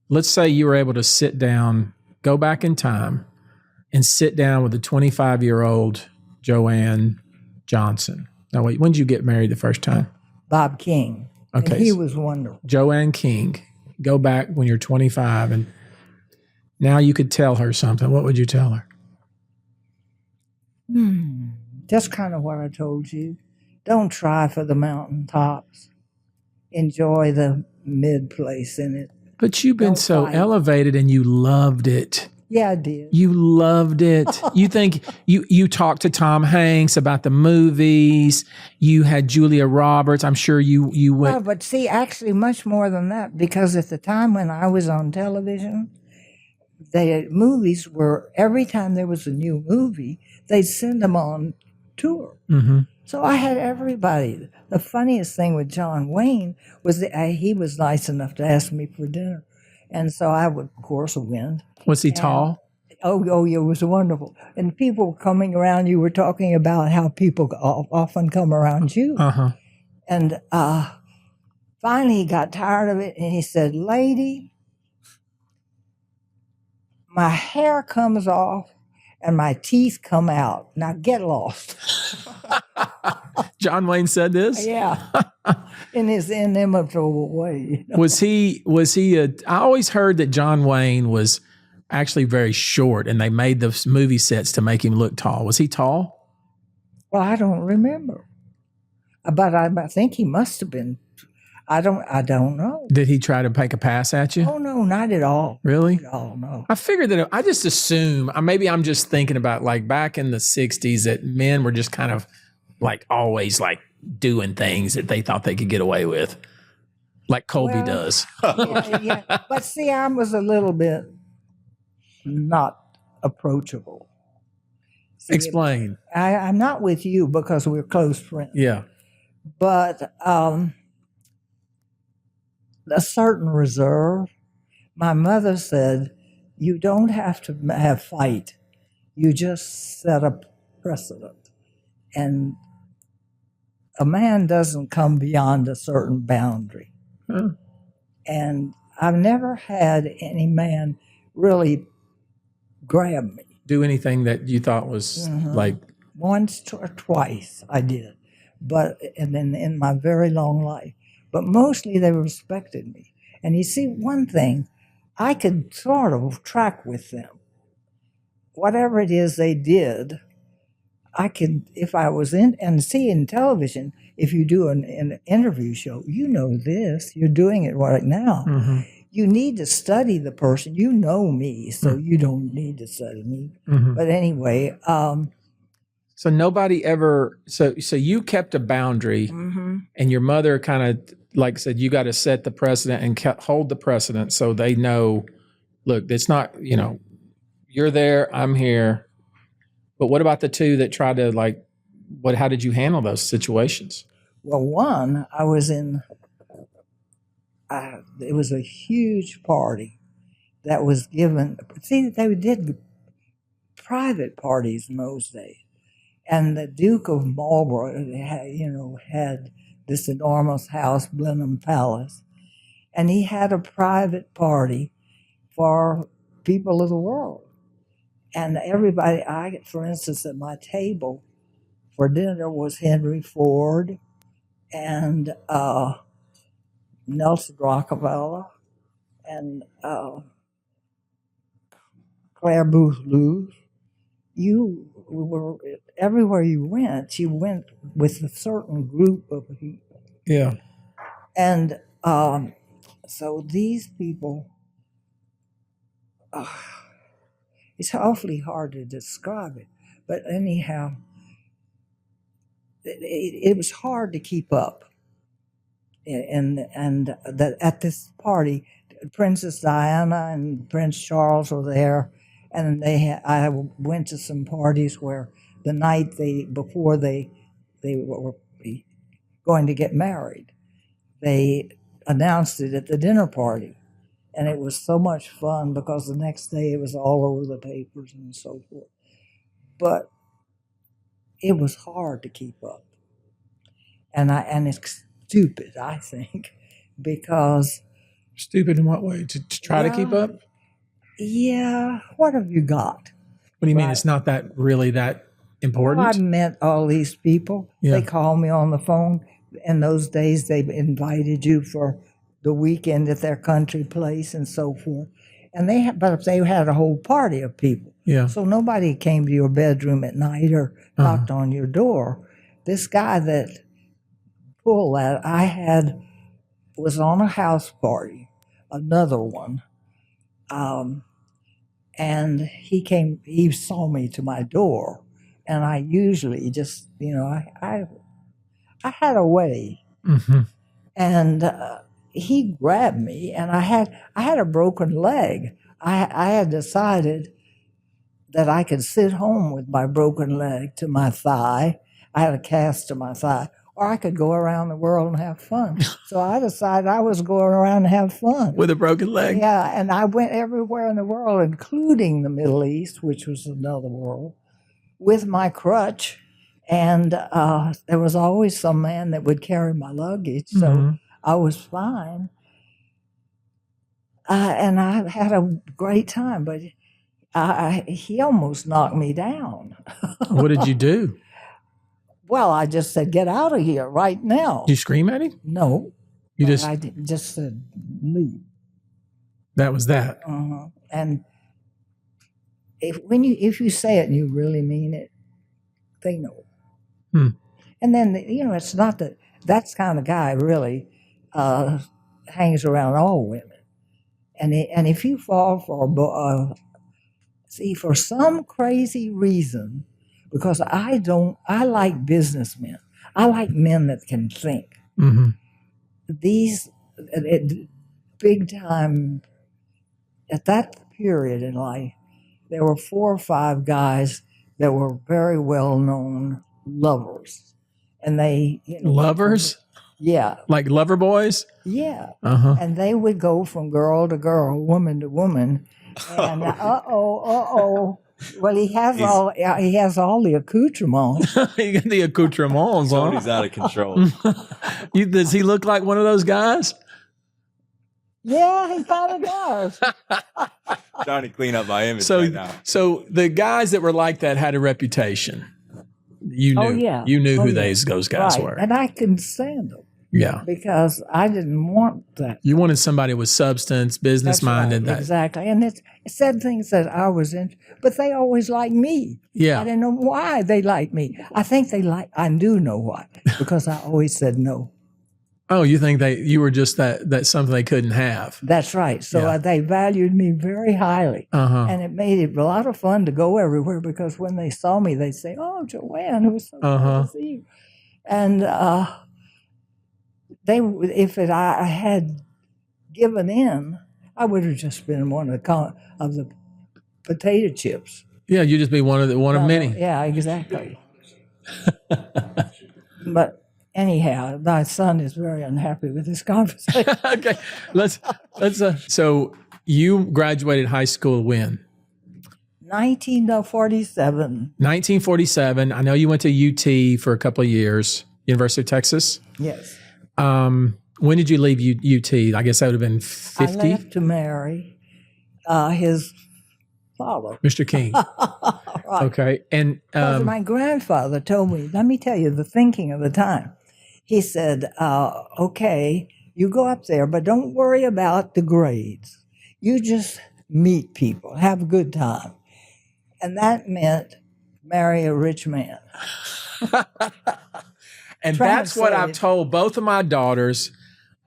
let's say you were able to sit down, go back in time, and sit down with the 25-year-old Joanne Johnson. Now, wait, when did you get married the first time? Bob King. Okay. And he was wonderful. Joanne King. Go back when you're 25, and now you could tell her something. What would you tell her? Just kind of what I told you. Don't try for the mountaintops. Enjoy the mid place in it. But you've been so fight. elevated, and you loved it. Yeah, I did. You loved it. You think you talked to Tom Hanks about the movies. You had Julia Roberts. I'm sure you Well, went. but see, actually, much more than that, because at the time when I was on television, the movies were, every time there was a new movie, they'd send them on tour. Mm-hmm. So I had everybody. The funniest thing with John Wayne was that he was nice enough to ask me for dinner. And so I would, of course, win. Was he tall? Oh, yeah, it was wonderful. And people were coming around. You were talking about how people often come around you. Uh-huh. And finally, he got tired of it, and he said, "Lady, my hair comes off and my teeth come out. Now get lost." John Wayne said this? Yeah, in his inimitable way. Was he I always heard that John Wayne was actually very short and they made those movie sets to make him look tall. Was he tall? Well, I don't remember, but I think he must have been. I don't know. Did he try to take a pass at you? Oh no, not at all. Really? Not at all, no. I figured that I just assume, maybe I'm just thinking about like back in the 60s that men were just kind of like always like doing things that they thought they could get away with. Like Colby Well, does. Yeah. But see, I was a little bit not approachable. See, Explain. I'm not with you because we're close friends. Yeah. But a certain reserve. My mother said, "You don't have to have fight. You just set a precedent. And a man doesn't come beyond a certain boundary." Huh. And I've never had any man really grab me. Do anything that you thought was like, Once or twice I did, and then in my very long life. But mostly they respected me. And you see, one thing, I could sort of track with them. Whatever it is they did, I could, if I was in, and see in television, if you do an interview show, you know this, you're doing it right now. You need to study the person. You know me, so you don't need to study me. But anyway, so nobody ever, so you kept a boundary and your mother kind of like said, you got to set the precedent and hold the precedent so they know, look, it's not, you're there, I'm here. But what about the two that tried to like, how did you handle those situations? well, one, I was in, it was a huge party that was given. See, they did private parties in those days. And the Duke of Marlborough had this enormous house, Blenheim Palace, and he had a private party for people of the world. And everybody, for instance, at my table for dinner was Henry Ford and Nelson Rockefeller and Claire Booth Lewis. You were, everywhere you went with a certain group of people. Yeah. And so these people, it's awfully hard to describe it. But anyhow, it was hard to keep up. And that at this party, Princess Diana and Prince Charles were there. And I went to some parties where the night before they were going to get married, they announced it at the dinner party. And it was so much fun because the next day it was all over the papers and so forth. But it was hard to keep up. And it's stupid, I think, because... Stupid in what way? To try to keep up? Yeah, what have you got? What do you mean? It's not that important? I've met all these people. Yeah. They call me on the phone. In those days, they invited you for the weekend at their country place and so forth. And but they had a whole party of people. Yeah. So nobody came to your bedroom at night or knocked on your door. This guy that pulled that was on a house party, another one. and he saw me to my door, and I usually just, I had a way, Mm-hmm. and he grabbed me, and I had a broken leg. I had decided that I could sit home with my broken leg to my thigh. I had a cast to my thigh, or I could go around the world and have fun. So I decided I was going around and have fun. With a broken leg. Yeah, and I went everywhere in the world, including the Middle East, which was another world, with my crutch. And there was always some man that would carry my luggage, so Mhm. I was fine. And I had a great time, but he almost knocked me down. What did you do? Well, I just said, "Get out of here right now." Did you scream at him? No, You but just, I just said, "Leave." that was that. And if you say it and you really mean it, they know. Hmm. And then it's not that's kind of guy really hangs around all women. And if you fall for for some crazy reason, because I like businessmen. I like men that can think. Mm-hmm. These big time, at that period in life, there were 4 or 5 guys that were very well known lovers, and they Lovers? yeah, Like lover boys? yeah, Uh-huh. and they would go from girl to girl, woman to woman, and well, he has all the accoutrements. You got the accoutrements on. Somebody's out of control. Does he look like one of those guys? Yeah, he kind of does. Trying to clean up my image So, right now. so the guys that were like that had a reputation. You knew. Oh, yeah. You knew Oh, who yeah. those guys Right. were. And I couldn't stand them Yeah. because I didn't want that. You wanted somebody with substance, business That's right, minded. exactly. And it said things that I was in, but they always liked me. I Yeah. didn't know why they liked me. I think I do know why, because I always said no. Oh, you think you were just that's something they couldn't have. That's right. So Yeah. they valued me very highly. Uh-huh. And it made it a lot of fun to go everywhere, because when they saw me, they'd say, "Oh, Joanne, it was so glad to see you." And I had given in, I would have just been one of the potato chips. Yeah, you just be one of many. Yeah, exactly. But anyhow, my son is very unhappy with this conversation. Okay. Let's so you graduated high school when? 1947. 1947. I know you went to UT for a couple of years, University of Texas. Yes. When did you leave UT? I guess that would have been 50. I left to marry his father. Mr. King. Right. Okay. And Because my grandfather told me, let me tell you the thinking of the time. He said, okay, you go up there, but don't worry about the grades. You just meet people, have a good time. And that meant marry a rich man. and that's what I've Translated. told both of my daughters.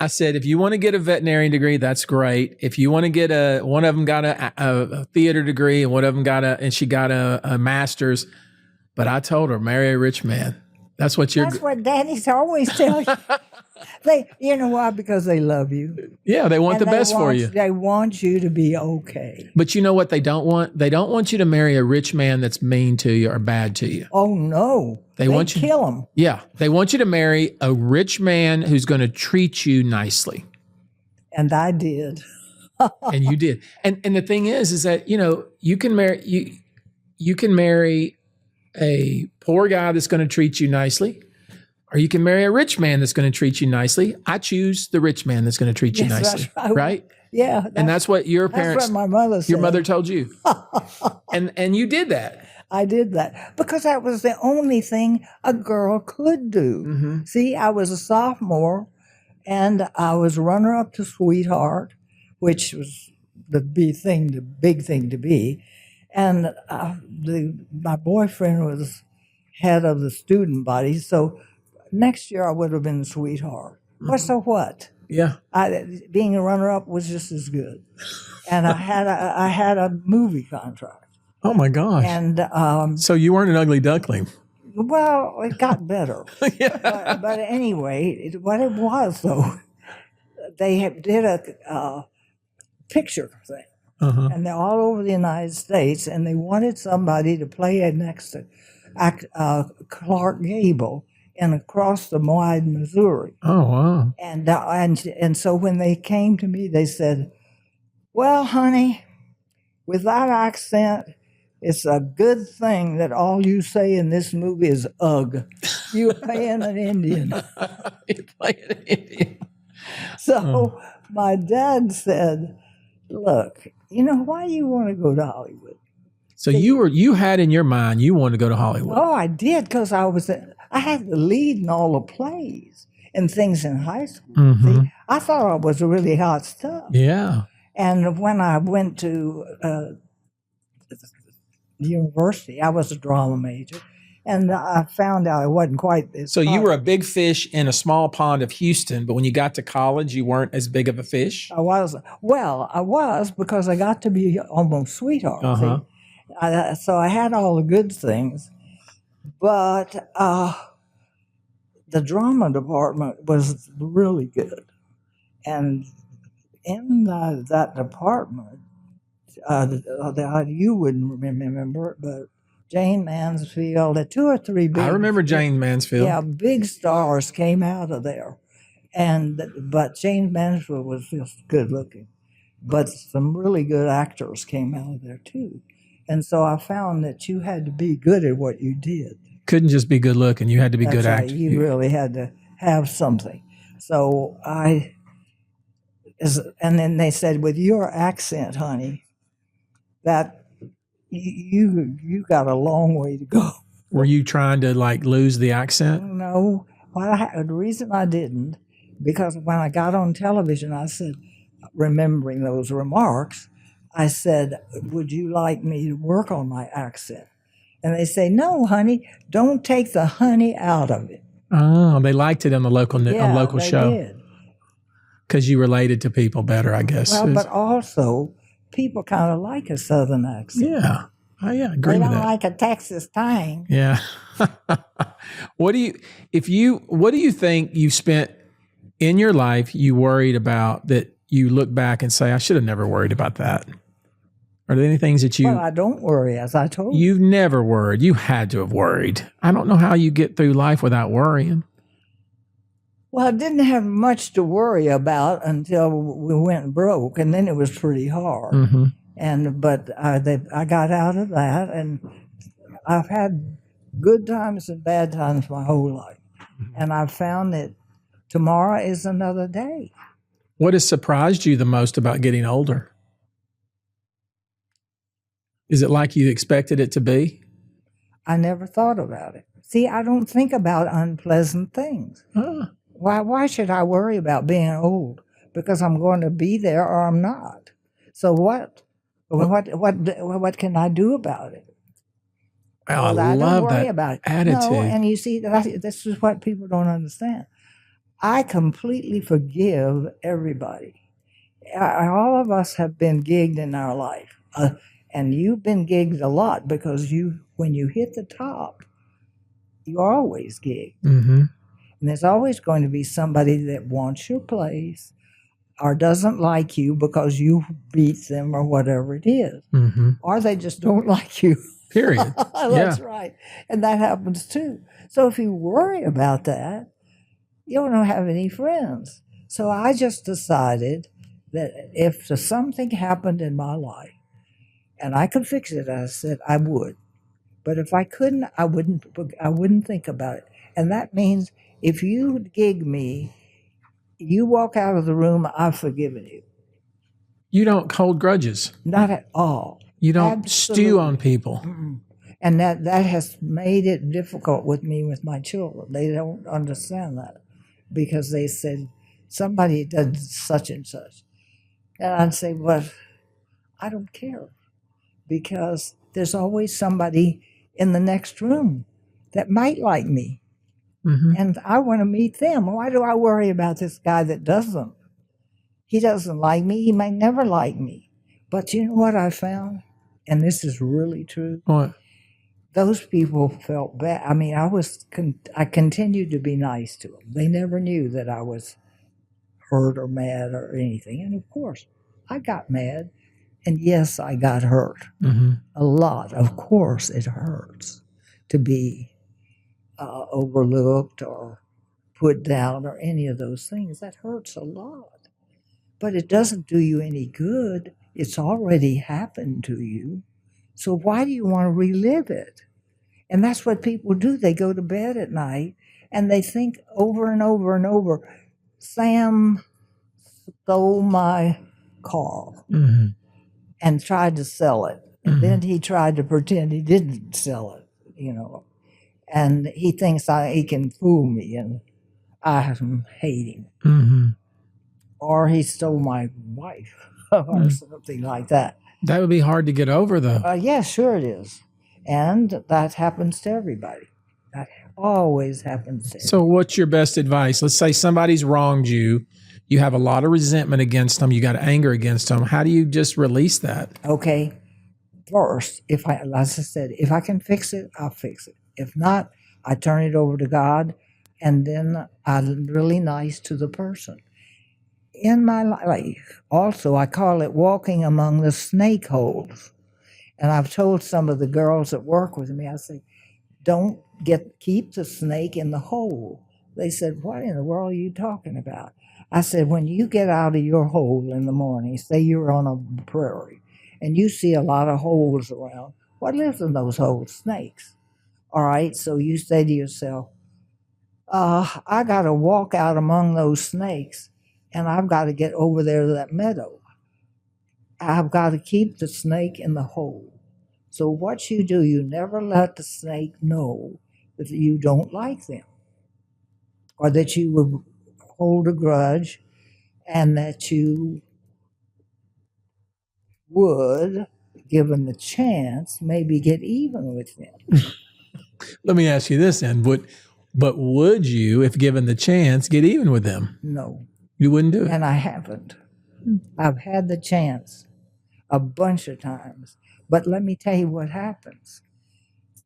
I said, if you want to get a veterinarian degree, that's great. If you want to get one of them got a theater degree, and one of them and she got a master's. But I told her, marry a rich man. That's what That's what daddies always tell you. You know why? Because they love you. Yeah, they want And the best for you. They want you to be okay. But you know what they don't want? They don't want you to marry a rich man that's mean to you or bad to you. Oh, no. They want you- kill them. Yeah, they want you to marry a rich man who's going to treat you nicely. And I did. And you did. And the thing is that, you can marry a poor guy that's going to treat you nicely, or you can marry a rich man that's going to treat you nicely. I choose the rich man that's going to treat you Yes, nicely, that's right. right? Yeah. And that's what your parents, That's what my mother said. your mother told you. and you did that. I did that because that was the only thing a girl could do. Mm-hmm. See, I was a sophomore, and I was runner-up to Sweetheart, which was the big thing to be. And my boyfriend was head of the student body, so next year I would have been Sweetheart. Well, so what? Yeah. Being a runner-up was just as good. And I had a movie contract. Oh my gosh. And So you weren't an ugly duckling. well, it got better. Yeah. But anyway, what it was though, they did a picture thing, Uh-huh. and they're all over the United States, and they wanted somebody to play it next to Clark Gable in Across the Wide Missouri. Oh wow. And so when they came to me, they said, "Well, honey, with that accent, it's a good thing that all you say in this movie is ugh. You're playing an Indian." You're playing an Indian. So my dad said, "Look, why do you want to go to Hollywood?" So you had in your mind you wanted to go to Hollywood. Oh, I did, because I had the lead in all the plays and things in high school. Mhm. See, I thought I was really hot stuff. Yeah. And when I went to university, I was a drama major, and I found out I wasn't quite as So you hot. were a big fish in a small pond of Houston, but when you got to college, you weren't as big of a fish. I was because I got to be almost sweetheart. Uh-huh. See? So I had all the good things, but the drama department was really good, and in that department, you wouldn't remember it, but Jane Mansfield, the 2 or 3 big. I remember Jane Mansfield. Yeah, big stars came out of there, but Jane Mansfield was just good looking, but some really good actors came out of there too, and so I found that you had to be good at what you did. Couldn't just be good looking. You had to be That's good right. actor. You really had to have something. So and then they said, with your accent, honey, that you got a long way to go. Were you trying to like lose the accent? No, the reason I didn't, because when I got on television, I said, remembering those remarks, I said, "Would you like me to work on my accent?" And they say, "No, honey, don't take the honey out of it." Oh, they liked it on the local Yeah, local they show did. because you related to people better, I guess. Well, but also people kind of like a Southern accent. Yeah, I agree They with don't that. like a Texas tang. Yeah. What do you think you spent in your life you worried about that you look back and say, I should have never worried about that? Are there any things that Well, I don't worry, as I told you. you've never worried? You had to have worried. I don't know how you get through life without worrying. Well, I didn't have much to worry about until we went broke, and then it was pretty hard. Mm-hmm. But I got out of that, and I've had good times and bad times my whole life. And I've found that tomorrow is another day. What has surprised you the most about getting older? Is it like you expected it to be? I never thought about it. See, I don't think about unpleasant things. Ah. Why should I worry about being old? Because I'm going to be there or I'm not. So what? What can I do about it? Well, Well, I don't love worry that about it. attitude. No, and you see, this is what people don't understand. I completely forgive everybody. All of us have been gigged in our life, and you've been gigged a lot because when you hit the top, you're always gigged. Mm-hmm. And there's always going to be somebody that wants your place or doesn't like you because you beat them or whatever it is. Mm-hmm. Or they just don't like you. Period. That's right. And that happens too. So if you worry about that, you don't have any friends. So I just decided that if something happened in my life and I could fix it, I said I would. But if I couldn't, I wouldn't think about it. And that means if you gig me, you walk out of the room, I've forgiven you. You don't hold grudges. Not at all. You don't Absolutely. stew on people. Mm-mm. And that has made it difficult with me with my children. They don't understand that because they said, somebody did such and such. And I'd say, well, I don't care because there's always somebody in the next room that might like me. Mm-hmm. And I want to meet them. Why do I worry about this guy that doesn't? He doesn't like me. He may never like me. But you know what I found? And this is really true. What? Those people felt bad. I mean, I continued to be nice to them. They never knew that I was hurt or mad or anything. And of course, I got mad. And yes, I got hurt. A lot. Of course, it hurts to be overlooked or put down or any of those things. That hurts a lot. But it doesn't do you any good. It's already happened to you. So why do you want to relive it? And that's what people do. They go to bed at night and they think over and over and over, Sam stole my car and tried to sell it. And then he tried to pretend he didn't sell it, you know. And he thinks he can fool me and I hate him. Or he stole my wife or something like that. That would be hard to get over, though. Yeah, sure it is. And that happens to everybody. That always happens to everybody. So what's your best advice? Let's say somebody's wronged you. You have a lot of resentment against them. You got anger against them. How do you just release that? Okay. First, as I said, if I can fix it, I'll fix it. If not, I turn it over to God, and then I'm really nice to the person. In my life, also, I call it walking among the snake holes. And I've told some of the girls that work with me, I say, don't keep the snake in the hole. They said, what in the world are you talking about? I said, when you get out of your hole in the morning, say you're on a prairie, and you see a lot of holes around, what lives in those holes? Snakes. All right, so you say to yourself, I got to walk out among those snakes, and I've got to get over there to that meadow. I've got to keep the snake in the hole. So what you do, you never let the snake know that you don't like them, or that you would hold a grudge, and that you would, given the chance, maybe get even with them. Let me ask you this then. But would you, if given the chance, get even with them? No. You wouldn't do it? And I haven't. I've had the chance a bunch of times. But let me tell you what happens.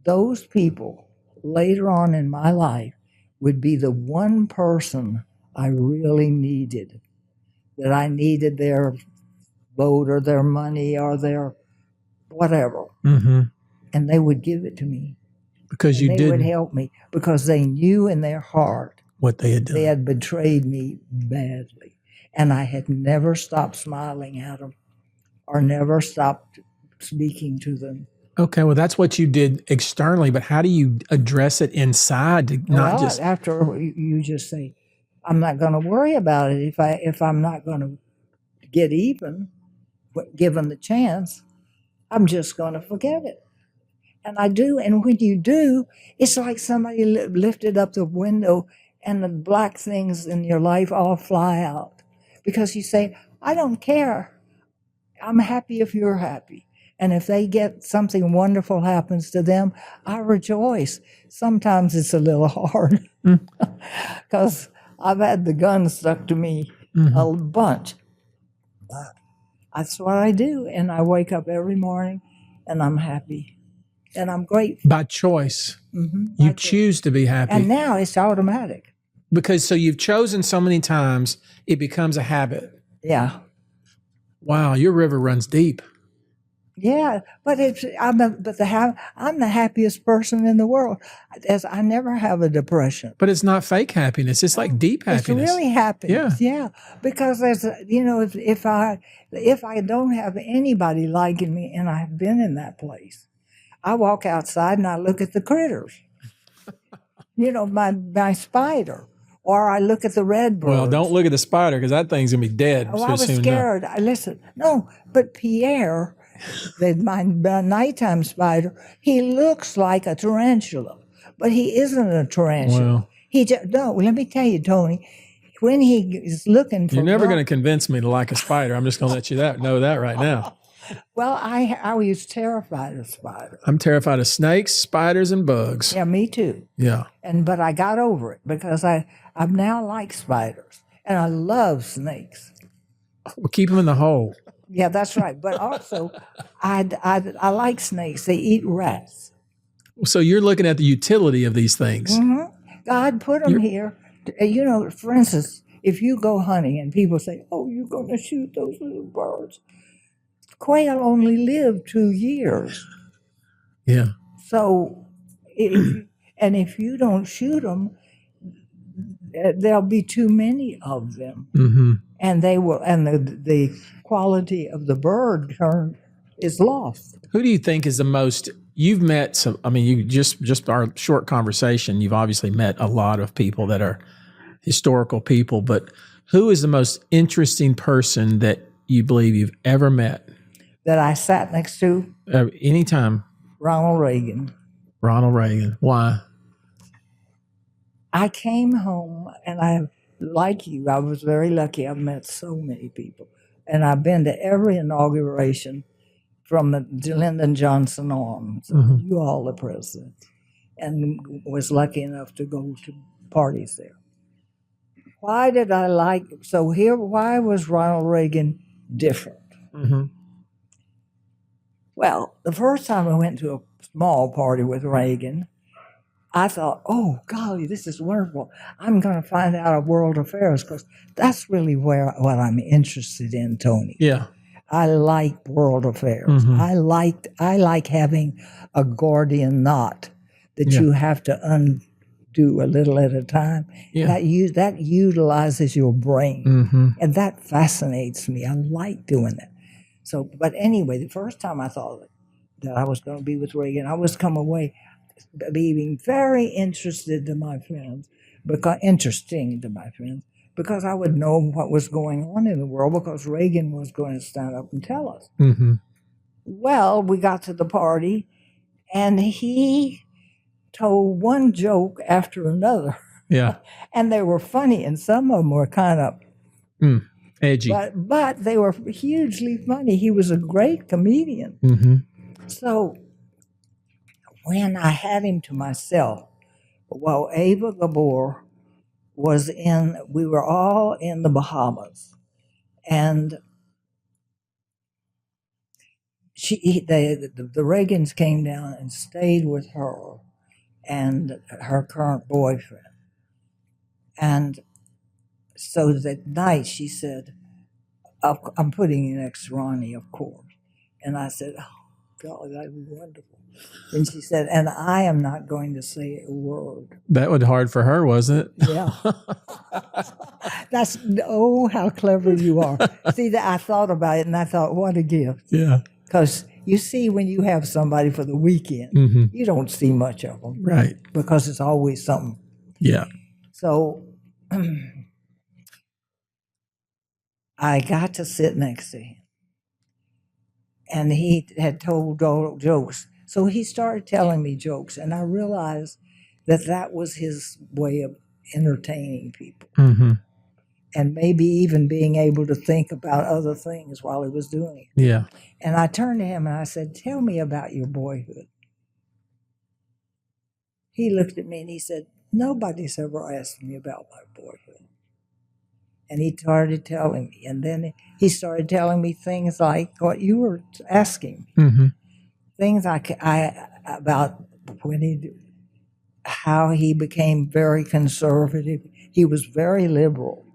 Those people later on in my life would be the one person I really needed, that I needed their vote or their money or their whatever. And they would give it to me. Because you They didn't. would help me because they knew in their heart What they had done. they had betrayed me badly. And I had never stopped smiling at them or never stopped speaking to them. Okay, well, that's what you did externally, but how do you address it inside to not just... After you just say, I'm not going to worry about it if I'm not going to get even, given the chance, I'm just going to forget it. And I do, and when you do, it's like somebody lifted up the window and the black things in your life all fly out. Because you say, I don't care. I'm happy if you're happy. And if they get something wonderful happens to them, I rejoice. Sometimes it's a little hard because I've had the gun stuck to me a bunch. But that's what I do. And I wake up every morning and I'm happy. And I'm grateful. By choice. You choose to be happy. And now it's automatic. Because so you've chosen so many times, it becomes a habit. Yeah. Wow, your river runs deep. Yeah, but I'm the happiest person in the world. As I never have a depression. But it's not fake happiness. It's like deep happiness. It's really happiness. Yeah. Because if I don't have anybody liking me, and I've been in that place, I walk outside and I look at the critters. my spider. Or I look at the red birds. Well, don't look at the spider because that thing's going to be dead. Oh, I was scared. Listen, no, but Pierre, my nighttime spider, he looks like a tarantula, but he isn't a tarantula. Well, let me tell you, Tony, when he is looking for... You're never going to convince me to like a spider. I'm just going to let you know that right now. Well, I was terrified of spiders. I'm terrified of snakes, spiders, and bugs. Yeah, me too. Yeah. But I got over it because I now like spiders and I love snakes. Well, keep them in the hole. Yeah, that's right. But also, I like snakes. They eat rats. So you're looking at the utility of these things. God put them here. You know, for instance, if you go hunting and people say, "Oh, you're going to shoot those little birds," quail only live 2 years. Yeah. So, if you don't shoot them, there'll be too many of them, and they will, and the quality of the bird is lost. Who do you think is the most? You've met some. I mean, you just our short conversation. You've obviously met a lot of people that are historical people, but who is the most interesting person that you believe you've ever met? That I sat next to? Anytime. Ronald Reagan. Ronald Reagan. Why? I came home and like you, I was very lucky. I've met so many people. And I've been to every inauguration from Lyndon Johnson on. So you all the presidents. And was lucky enough to go to parties there. Why did I like, so here, why was Ronald Reagan different? Well, the first time I went to a small party with Reagan, I thought, oh, golly, this is wonderful. I'm going to find out of world affairs because that's really what I'm interested in, Tony. Yeah. I like world affairs. I like having a Gordian knot that you have to undo a little at a time. Yeah. That utilizes your brain. And that fascinates me. I like doing that. So, but anyway, the first time I thought that I was going to be with Reagan, I was come away being very interesting to my friends, because I would know what was going on in the world because Reagan was going to stand up and tell us. Well, we got to the party, and he told one joke after another. Yeah. And they were funny, and some of them were kind of edgy. But they were hugely funny. He was a great comedian. So when I had him to myself, while Ava Gabor was we were all in the Bahamas, and the Reagans came down and stayed with her and her current boyfriend. And so that night she said, I'm putting you next to Ronnie, of course. And I said, oh, God, that was wonderful. And she said, and I am not going to say a word. That was hard for her, wasn't it? Yeah. How clever you are. See, I thought about it and I thought, what a gift. Yeah. Because you see, when you have somebody for the weekend, you don't see much of them. Right. Because it's always something. Yeah. So I got to sit next to him. And he had told jokes. So he started telling me jokes, and I realized that was his way of entertaining people. And maybe even being able to think about other things while he was doing it. Yeah. And I turned to him and I said, tell me about your boyhood. He looked at me and he said, nobody's ever asked me about my boyhood. And he started telling me. And then he started telling me things like what you were asking. Things about how he became very conservative. He was very liberal.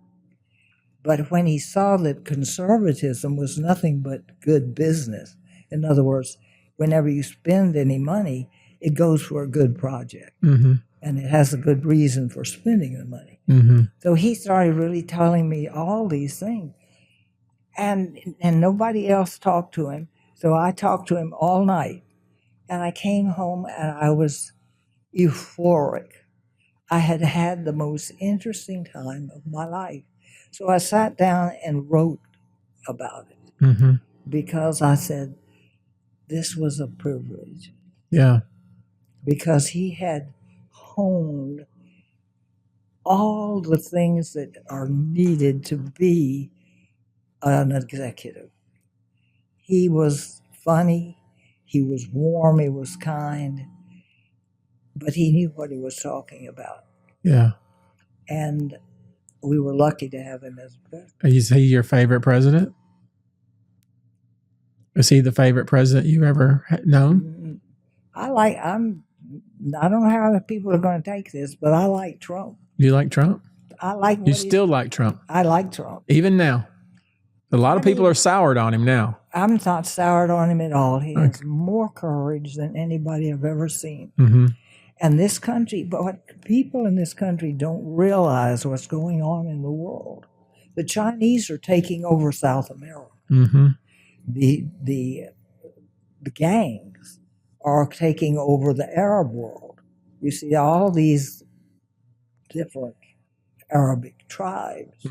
But when he saw that conservatism was nothing but good business, in other words, whenever you spend any money, it goes for a good project. And it has a good reason for spending the money. So he started really telling me all these things. And nobody else talked to him. So I talked to him all night. And I came home and I was euphoric. I had had the most interesting time of my life. So I sat down and wrote about it. Because I said, this was a privilege. Yeah. Because he had honed all the things that are needed to be an executive. He was funny, he was warm, he was kind, but he knew what he was talking about. Yeah. And we were lucky to have him as president. Is he your favorite president? Is he the favorite president you've ever known? I don't know how the people are going to take this, but I like Trump. You like Trump? I like You still like Trump? I like Trump. Even now? A lot of people are soured on him now. I'm not soured on him at all. He has more courage than anybody I've ever seen. Mm-hmm. And this country, but what people in this country don't realize what's going on in the world. The Chinese are taking over South America. Mm-hmm. The gangs are taking over the Arab world. You see, all these different Arabic tribes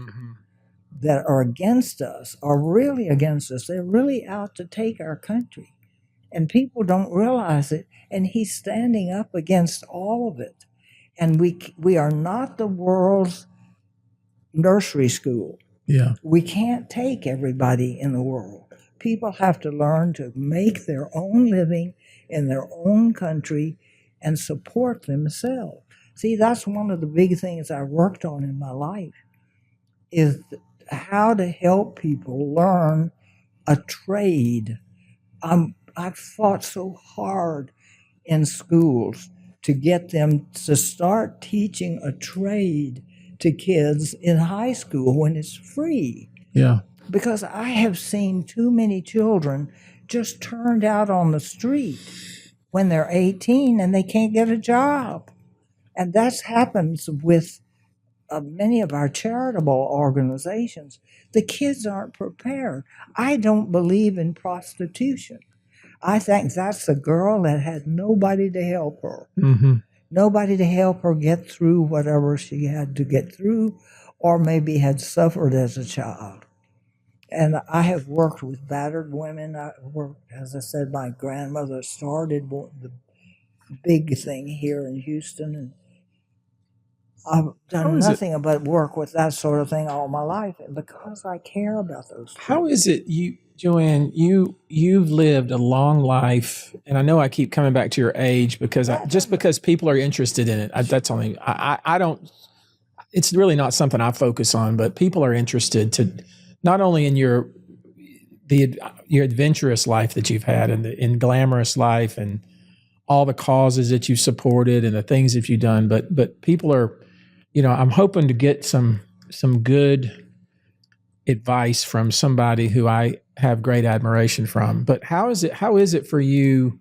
that are against us are really against us. They're really out to take our country. And people don't realize it. And he's standing up against all of it. And we are not the world's nursery school. Yeah. We can't take everybody in the world. People have to learn to make their own living in their own country and support themselves. See, that's one of the big things I worked on in my life, is how to help people learn a trade. I've fought so hard in schools to get them to start teaching a trade to kids in high school when it's free. Yeah. Because I have seen too many children just turned out on the street when they're 18 and they can't get a job. And that happens with many of our charitable organizations. The kids aren't prepared. I don't believe in prostitution. I think that's a girl that had nobody to help her. Mm-hmm. Nobody to help her get through whatever she had to get through, or maybe had suffered as a child. And I have worked with battered women. As I said, my grandmother started the big thing here in Houston, and I've done nothing but work with that sort of thing all my life, and because I care about those things. How is it, Joanne, you've lived a long life, and I know I keep coming back to your age because because people are interested in it. That's only, I don't, it's really not something I focus on, but people are interested to not only in your adventurous life that you've had and in glamorous life and all the causes that you've supported and the things that you've done, but people are, I'm hoping to get some good advice from somebody who I have great admiration from. But how is it for you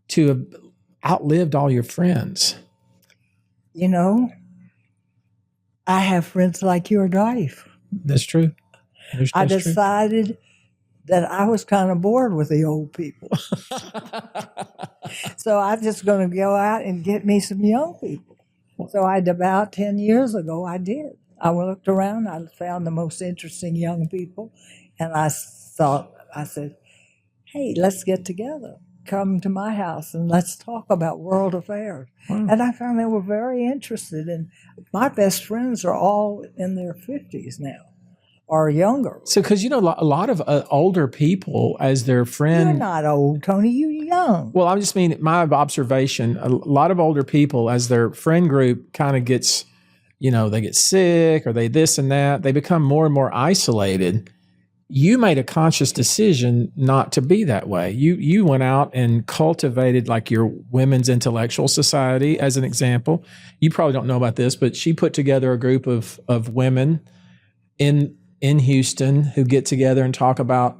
to have outlived all your friends? I have friends like your wife. That's true. I decided that I was kind of bored with the old people. So I'm just going to go out and get me some young people. So about 10 years ago, I did. I looked around, I found the most interesting young people, and I said, hey, let's get together. Come to my house and let's talk about world affairs. Wow. And I found they were very interested. And my best friends are all in their 50s now or younger. So, because, a lot of older people as their friend. You're not old, Tony. You're young. Well, I just mean my observation, a lot of older people as their friend group kind of gets, they get sick or they this and that. They become more and more isolated. You made a conscious decision not to be that way. You went out and cultivated like your Women's Intellectual Society as an example. You probably don't know about this, but she put together a group of women in Houston who get together and talk about,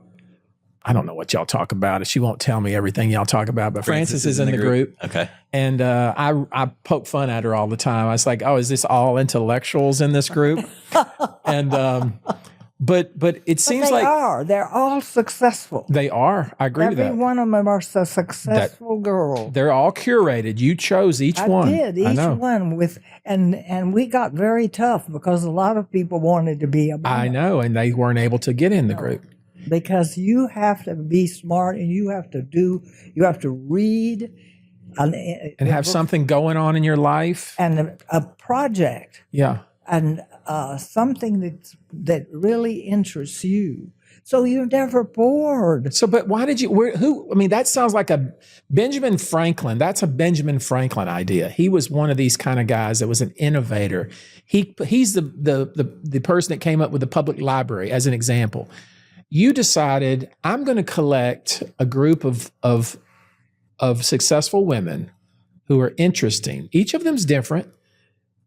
I don't know what y'all talk about. She won't tell me everything y'all talk about, but Frances is in the group. Okay. And I poke fun at her all the time. I was like, oh, is this all intellectuals in this group? And But it seems they're all successful. They are. I agree with that. Every one of them are a successful girl. They're all curated. You chose each one. I did, each one and we got very tough because a lot of people wanted to be above. I know, and they weren't able to get in the group. Because you have to be smart and you have to read and have something going on in your life. And a project. Yeah. And something that really interests you. So you're never bored. So, but why did you, I mean, that sounds like a Benjamin Franklin. That's a Benjamin Franklin idea. He was one of these kind of guys that was an innovator. He's the person that came up with the public library as an example. You decided, I'm going to collect a group of successful women who are interesting. Each of them's different.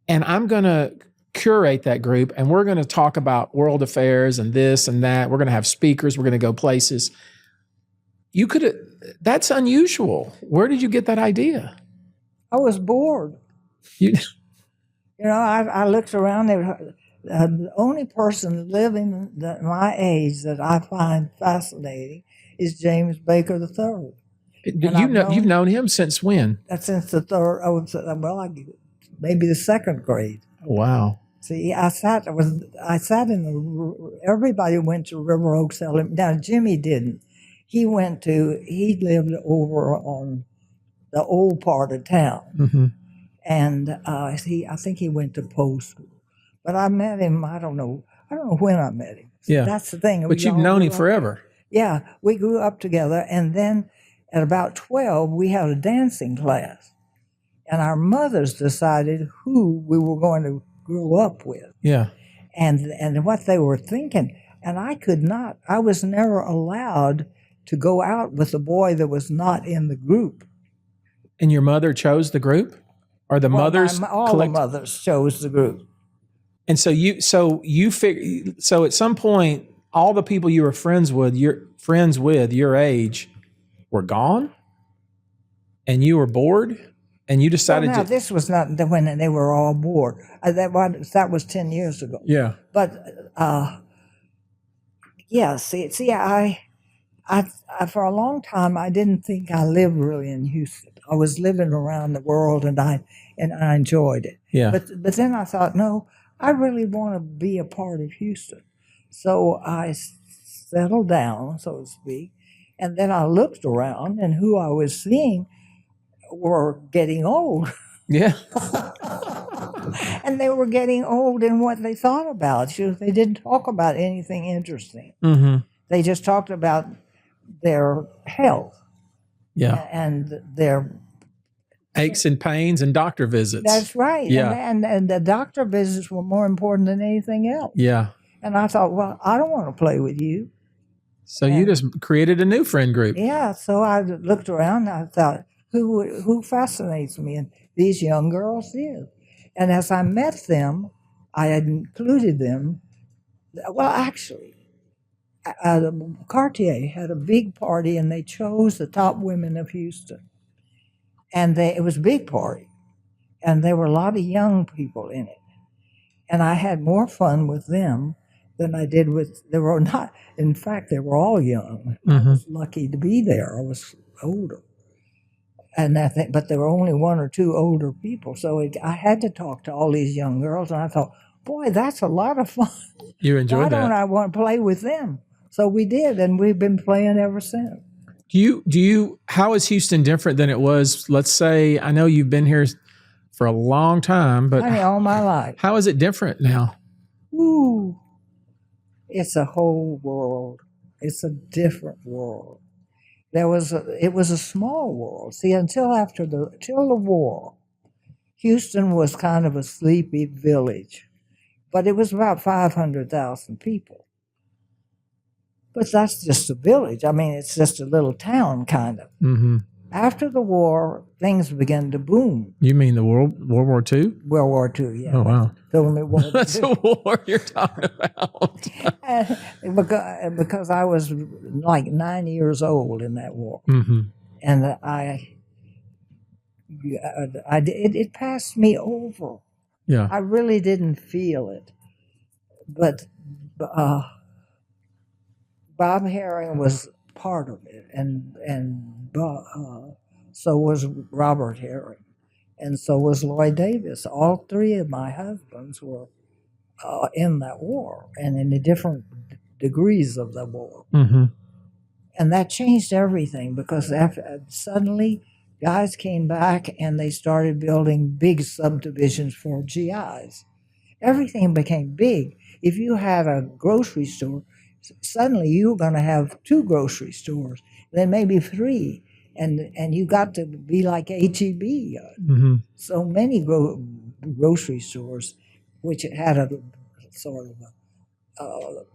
And I'm going to curate that group, and we're going to talk about world affairs and this and that. We're going to have speakers. We're going to go places. You could have, that's unusual. Where did you get that idea? I was bored. You know, I looked around. The only person living my age that I find fascinating is James Baker III. You've known him since when? Since the third, maybe the second grade. Wow. See, I sat in everybody went to River Oaks Elementary. Now, Jimmy didn't. He lived over on the old part of town. Mm-hmm. And I think he went to Post School. But I met him, I don't know when I met him. So yeah. That's the thing. But you've known him forever. Yeah, we grew up together. And then at about 12, we had a dancing class. And our mothers decided who we were going to grow up with. Yeah. And what they were thinking. And I was never allowed to go out with a boy that was not in the group. And your mother chose the group? Or the mothers? All the mothers chose the group. And so at some point, all the people you were friends with your age were gone? And you were bored? And you decided this was not when they were all bored. That was 10 years ago. Yeah. But, yeah, I for a long time, I didn't think I lived really in Houston. I was living around the world, and I enjoyed it. Yeah. But then I thought, no, I really want to be a part of Houston. So I settled down, so to speak, and then I looked around, and who I was seeing were getting old. Yeah. And they were getting old in what they thought about. They didn't talk about anything interesting. Mm-hmm. They just talked about their health. Yeah. And their aches and pains and doctor visits. That's right. Yeah. And the doctor visits were more important than anything else. Yeah. And I thought, well, I don't want to play with you. So you just created a new friend group. Yeah. So I looked around and I thought, who fascinates me? And these young girls did. And as I met them, I had included them. Well, actually, Cartier had a big party, and they chose the top women of Houston. And it was a big party. And there were a lot of young people in it. And I had more fun with them than I did they were all young. Mm-hmm. I was lucky to be there. I was older. And but there were only one or two older people. So I had to talk to all these young girls. And I thought, boy, that's a lot of fun. You enjoyed that. Why don't I want to play with them? So we did, and we've been playing ever since. How is Houston different than it was? Let's say, I know you've been here for a long time, but all my life. How is it different now? Ooh, it's a whole world. It's a different world. It was a small world. See, until the war, Houston was kind of a sleepy village, but it was about 500,000 people. But that's just a village. I mean, it's just a little town, kind of. Mm-hmm. After the war, things began to boom. You mean the World War II? World War II, yeah. Oh, wow. The only war. That's a war you're talking about. Because I was like 9 years old in that war. Mm-hmm. And it passed me over. Yeah. I really didn't feel it. But Bob Herring was part of it, and so was Robert Herring, and so was Lloyd Davis. All three of my husbands were in that war, and in the different degrees of the war. Mm-hmm. And that changed everything, because suddenly guys came back and they started building big subdivisions for GIs. Everything became big. If you had a grocery store, Suddenly you're going to have 2 grocery stores, then maybe 3, and you got to be like HEB. Mm-hmm. So many grocery stores, which had a sort of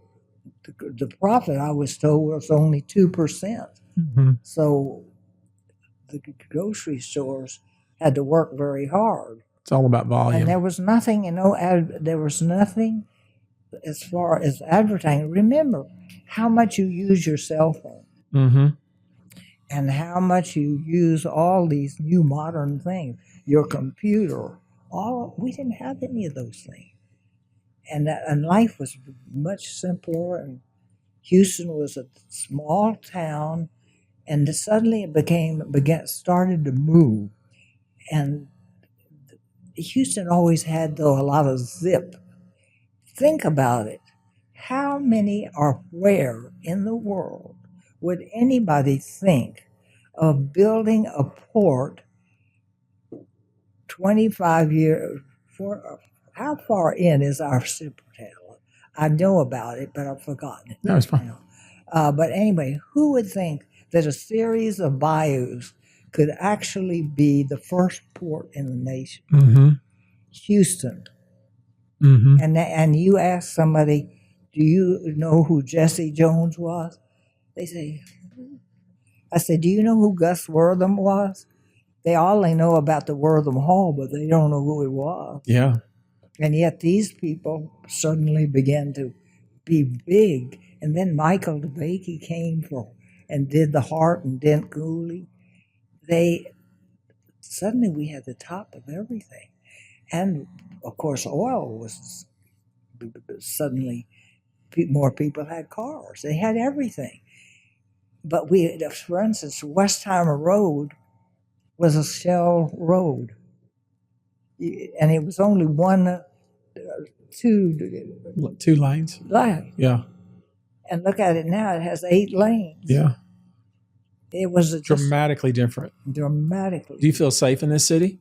the profit I was told was only 2%. Mm-hmm. So the grocery stores had to work very hard. It's all about volume. And there was nothing, there was nothing as far as advertising. Remember how much you use your cell phone Mm-hmm. and how much you use all these new modern things, your computer. We didn't have any of those things. And life was much simpler, and Houston was a small town, and suddenly it started to move. And Houston always had, though, a lot of zip. Think about it. How many or where in the world would anybody think of building a port 25 years? How far in is our super tower? I know about it, but I've forgotten it. No, it's fine. But anyway, who would think that a series of bayous could actually be the first port in the nation? Mm-hmm. Houston. Mm-hmm. And you ask somebody, do you know who Jesse Jones was? They say, I said, do you know who Gus Wortham was? They only know about the Wortham Hall, but they don't know who he was. Yeah. And yet these people suddenly began to be big. And then Michael DeBakey came and did the Hart and Dent Cooley. Suddenly we had the top of everything. And of course, oil was suddenly, more people had cars. They had everything. But for instance, Westheimer Road was a shell road. And it was only Two lanes. lane. Yeah. And look at it now, it has 8 lanes. Yeah. It was Dramatically different. dramatically. Do you feel safe in this city?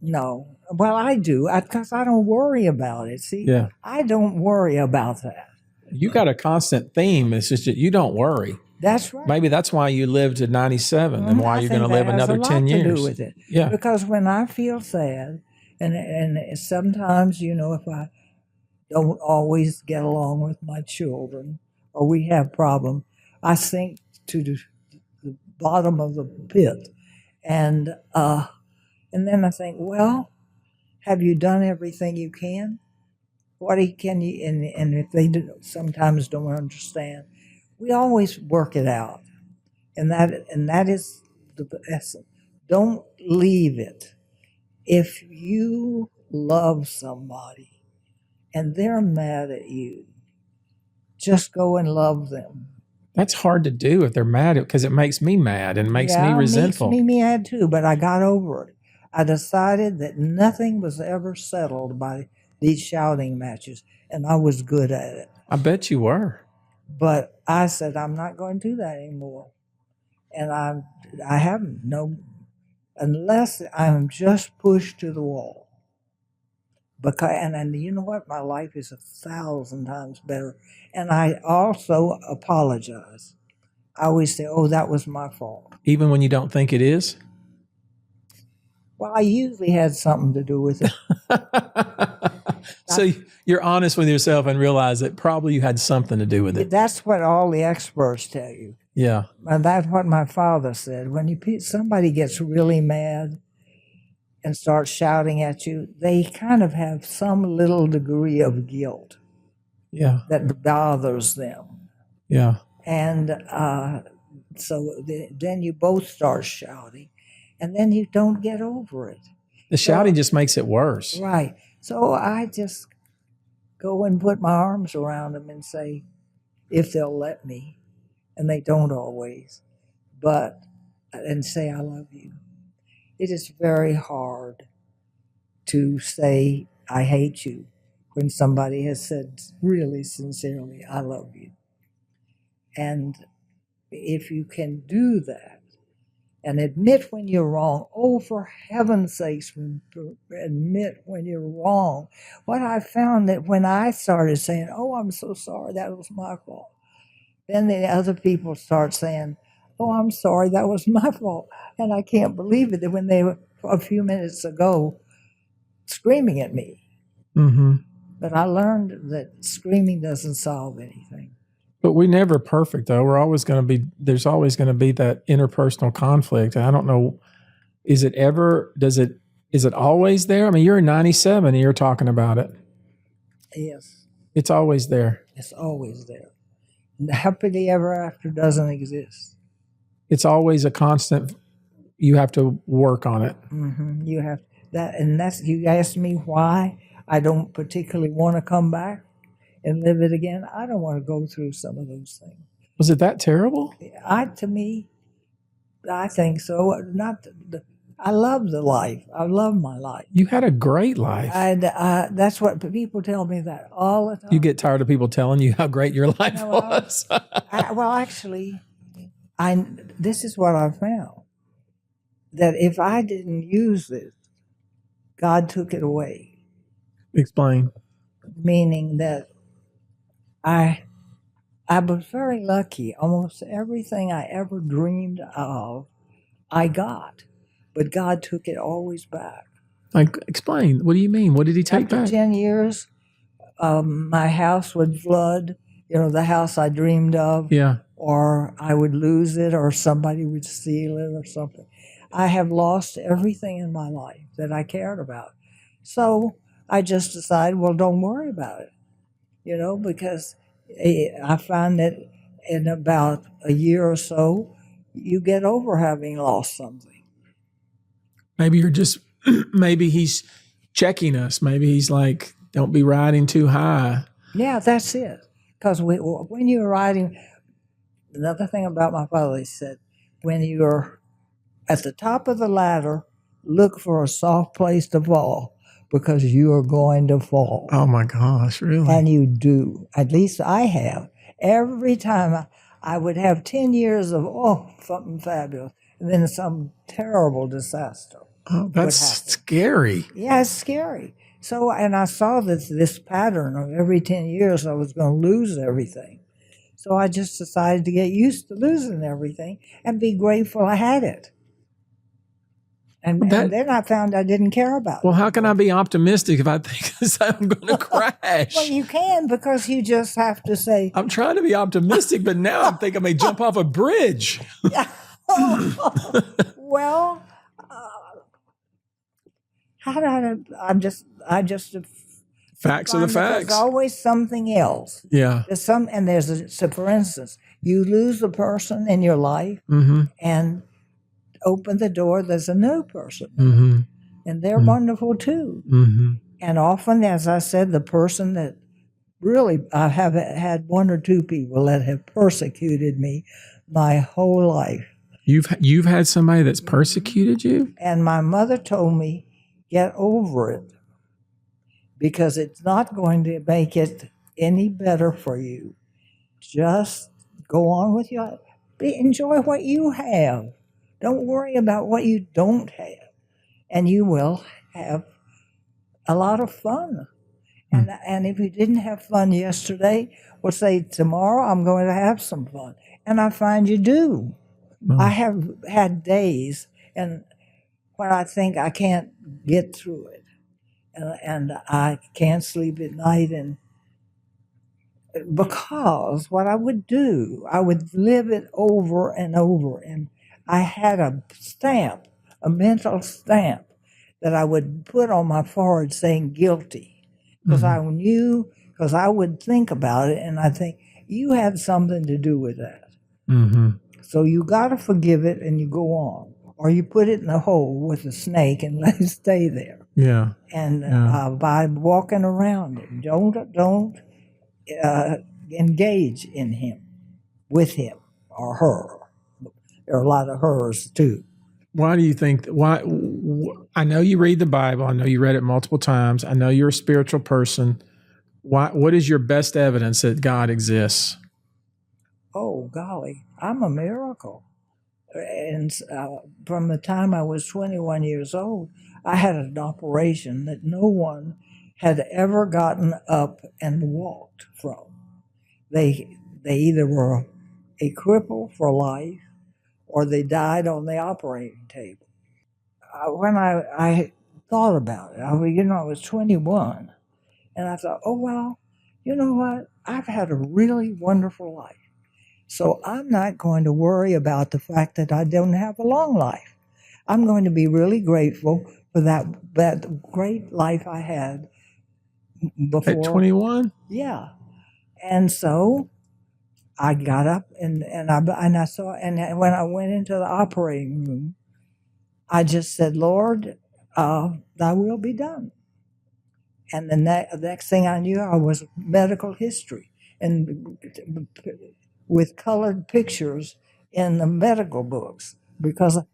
No. Well, I do, because I don't worry about it. See, Yeah. I don't worry about that. You got a constant theme. It's just that you don't worry. That's right. Maybe that's why you lived to 97 and why I you're going to think live that has another a lot 10 years. to do with it. Yeah. Because when I feel sad, and sometimes, if I don't always get along with my children or we have problems, I sink to the bottom of the pit. And then I think, well, have you done everything you can? What can you? And if they sometimes don't understand, we always work it out, and that is the essence. Don't leave it. If you love somebody and they're mad at you, just go and love them. That's hard to do if they're mad because it makes me mad and makes me resentful. Makes me mad too, but I got over it. I decided that nothing was ever settled by these shouting matches, and I was good at it. I bet you were. But I said, I'm not going to do that anymore. And I haven't, unless I'm just pushed to the wall. And you know what? My life is 1,000 times better. And I also apologize. I always say, oh, that was my fault. Even when you don't think it is? Well, I usually had something to do with it. So you're honest with yourself and realize that probably you had something to do with it. That's what all the experts tell you. Yeah. And that's what my father said. When somebody gets really mad and starts shouting at you, they kind of have some little degree of guilt. Yeah. That bothers them. Yeah. And so then you both start shouting, and then you don't get over it. The shouting just makes it worse. Right. So I just go and put my arms around them and say, if they'll let me, and they don't always, and say, I love you. It is very hard to say, I hate you, when somebody has said really sincerely, I love you. And if you can do that, and admit when you're wrong. Oh, for heaven's sakes, admit when you're wrong. What I found that when I started saying, oh, I'm so sorry, that was my fault, then the other people start saying, oh, I'm sorry, that was my fault. And I can't believe it that when they were a few minutes ago screaming at me. Mm-hmm. But I learned that screaming doesn't solve anything. But we're never perfect, though. We're always going to be, there's always going to be that interpersonal conflict. And I don't know, is it always there? I mean, you're 97 and you're talking about it. Yes, It's always there. it's always there. The happily ever after doesn't exist. It's always a constant, you have to work on it. Mm-hmm. You have that, and that's, you asked me why I don't particularly want to come back and live it again. I don't want to go through some of those things. Was it that terrible? To me, I think so. I love the life. I love my life. You had a great life. That's what people tell me that all the time. You get tired of people telling you how great your life No, was. Actually, this is what I found. That if I didn't use it, God took it away. Explain. Meaning that I was very lucky. Almost everything I ever dreamed of, I got. But God took it always back. Like, explain. What do you mean? What did he take After back? 10 years, my house would flood, the house I dreamed of. Yeah. Or I would lose it, or somebody would steal it or something. I have lost everything in my life that I cared about. So I just decided, well, don't worry about it, because I find that in about a year or so, you get over having lost something. Maybe you're just, maybe he's checking us. Maybe he's like, don't be riding too high. Yeah, that's it. Because when you're riding, another thing about my father, he said, when you're at the top of the ladder, look for a soft place to fall, because you are going to fall. Oh my gosh, really? And you do. At least I have. Every time I would have 10 years of, something fabulous, and then some terrible disaster. Oh, that's scary. Yeah, it's scary. So, and I saw this pattern of every 10 years I was going to lose everything. So I just decided to get used to losing everything and be grateful I had it. And then I found I didn't care about it. Well, how can I be optimistic if I think I'm going to crash? Well, you can, because you just have to say. I'm trying to be optimistic, but now I think I may jump off a bridge. Yeah. Well, I just Facts are the facts. There's always something else. Yeah. So for instance, you lose a person in your life, and open the door, there's a new person. And they're wonderful too. And often, as I said, the person that really, I have had one or two people that have persecuted me my whole life. You've had somebody that's persecuted you? And my mother told me, get over it, because it's not going to make it any better for you. Just go on with your, enjoy what you have. Don't worry about what you don't have. And you will have a lot of fun. And if you didn't have fun yesterday, we'll say, tomorrow I'm going to have some fun. And I find you do. I have had days and when I think I can't get through it. And I can't sleep at night, and because what I would do, I would live it over and over. And I had a mental stamp that I would put on my forehead saying guilty, because I knew, because I would think about it, and I think, you had something to do with that. So you got to forgive it and you go on. Or you put it in a hole with a snake and let it stay there. Yeah. And by walking around it, don't engage in him, with him or her. There are a lot of hers too. Why do you think? I know you read the Bible. I know you read it multiple times. I know you're a spiritual person. What is your best evidence that God exists? Oh golly, I'm a miracle. And from the time I was 21 years old, I had an operation that no one had ever gotten up and walked from. They either were a cripple for life or they died on the operating table. When I thought about it, I was 21, and I thought, oh, well, you know what? I've had a really wonderful life. So I'm not going to worry about the fact that I don't have a long life. I'm going to be really grateful for that great life I had before. At 21? Yeah. And so I got up and I saw, and when I went into the operating room, I just said, Lord, thy will be done. And the next thing I knew, I was medical history and with colored pictures in the medical books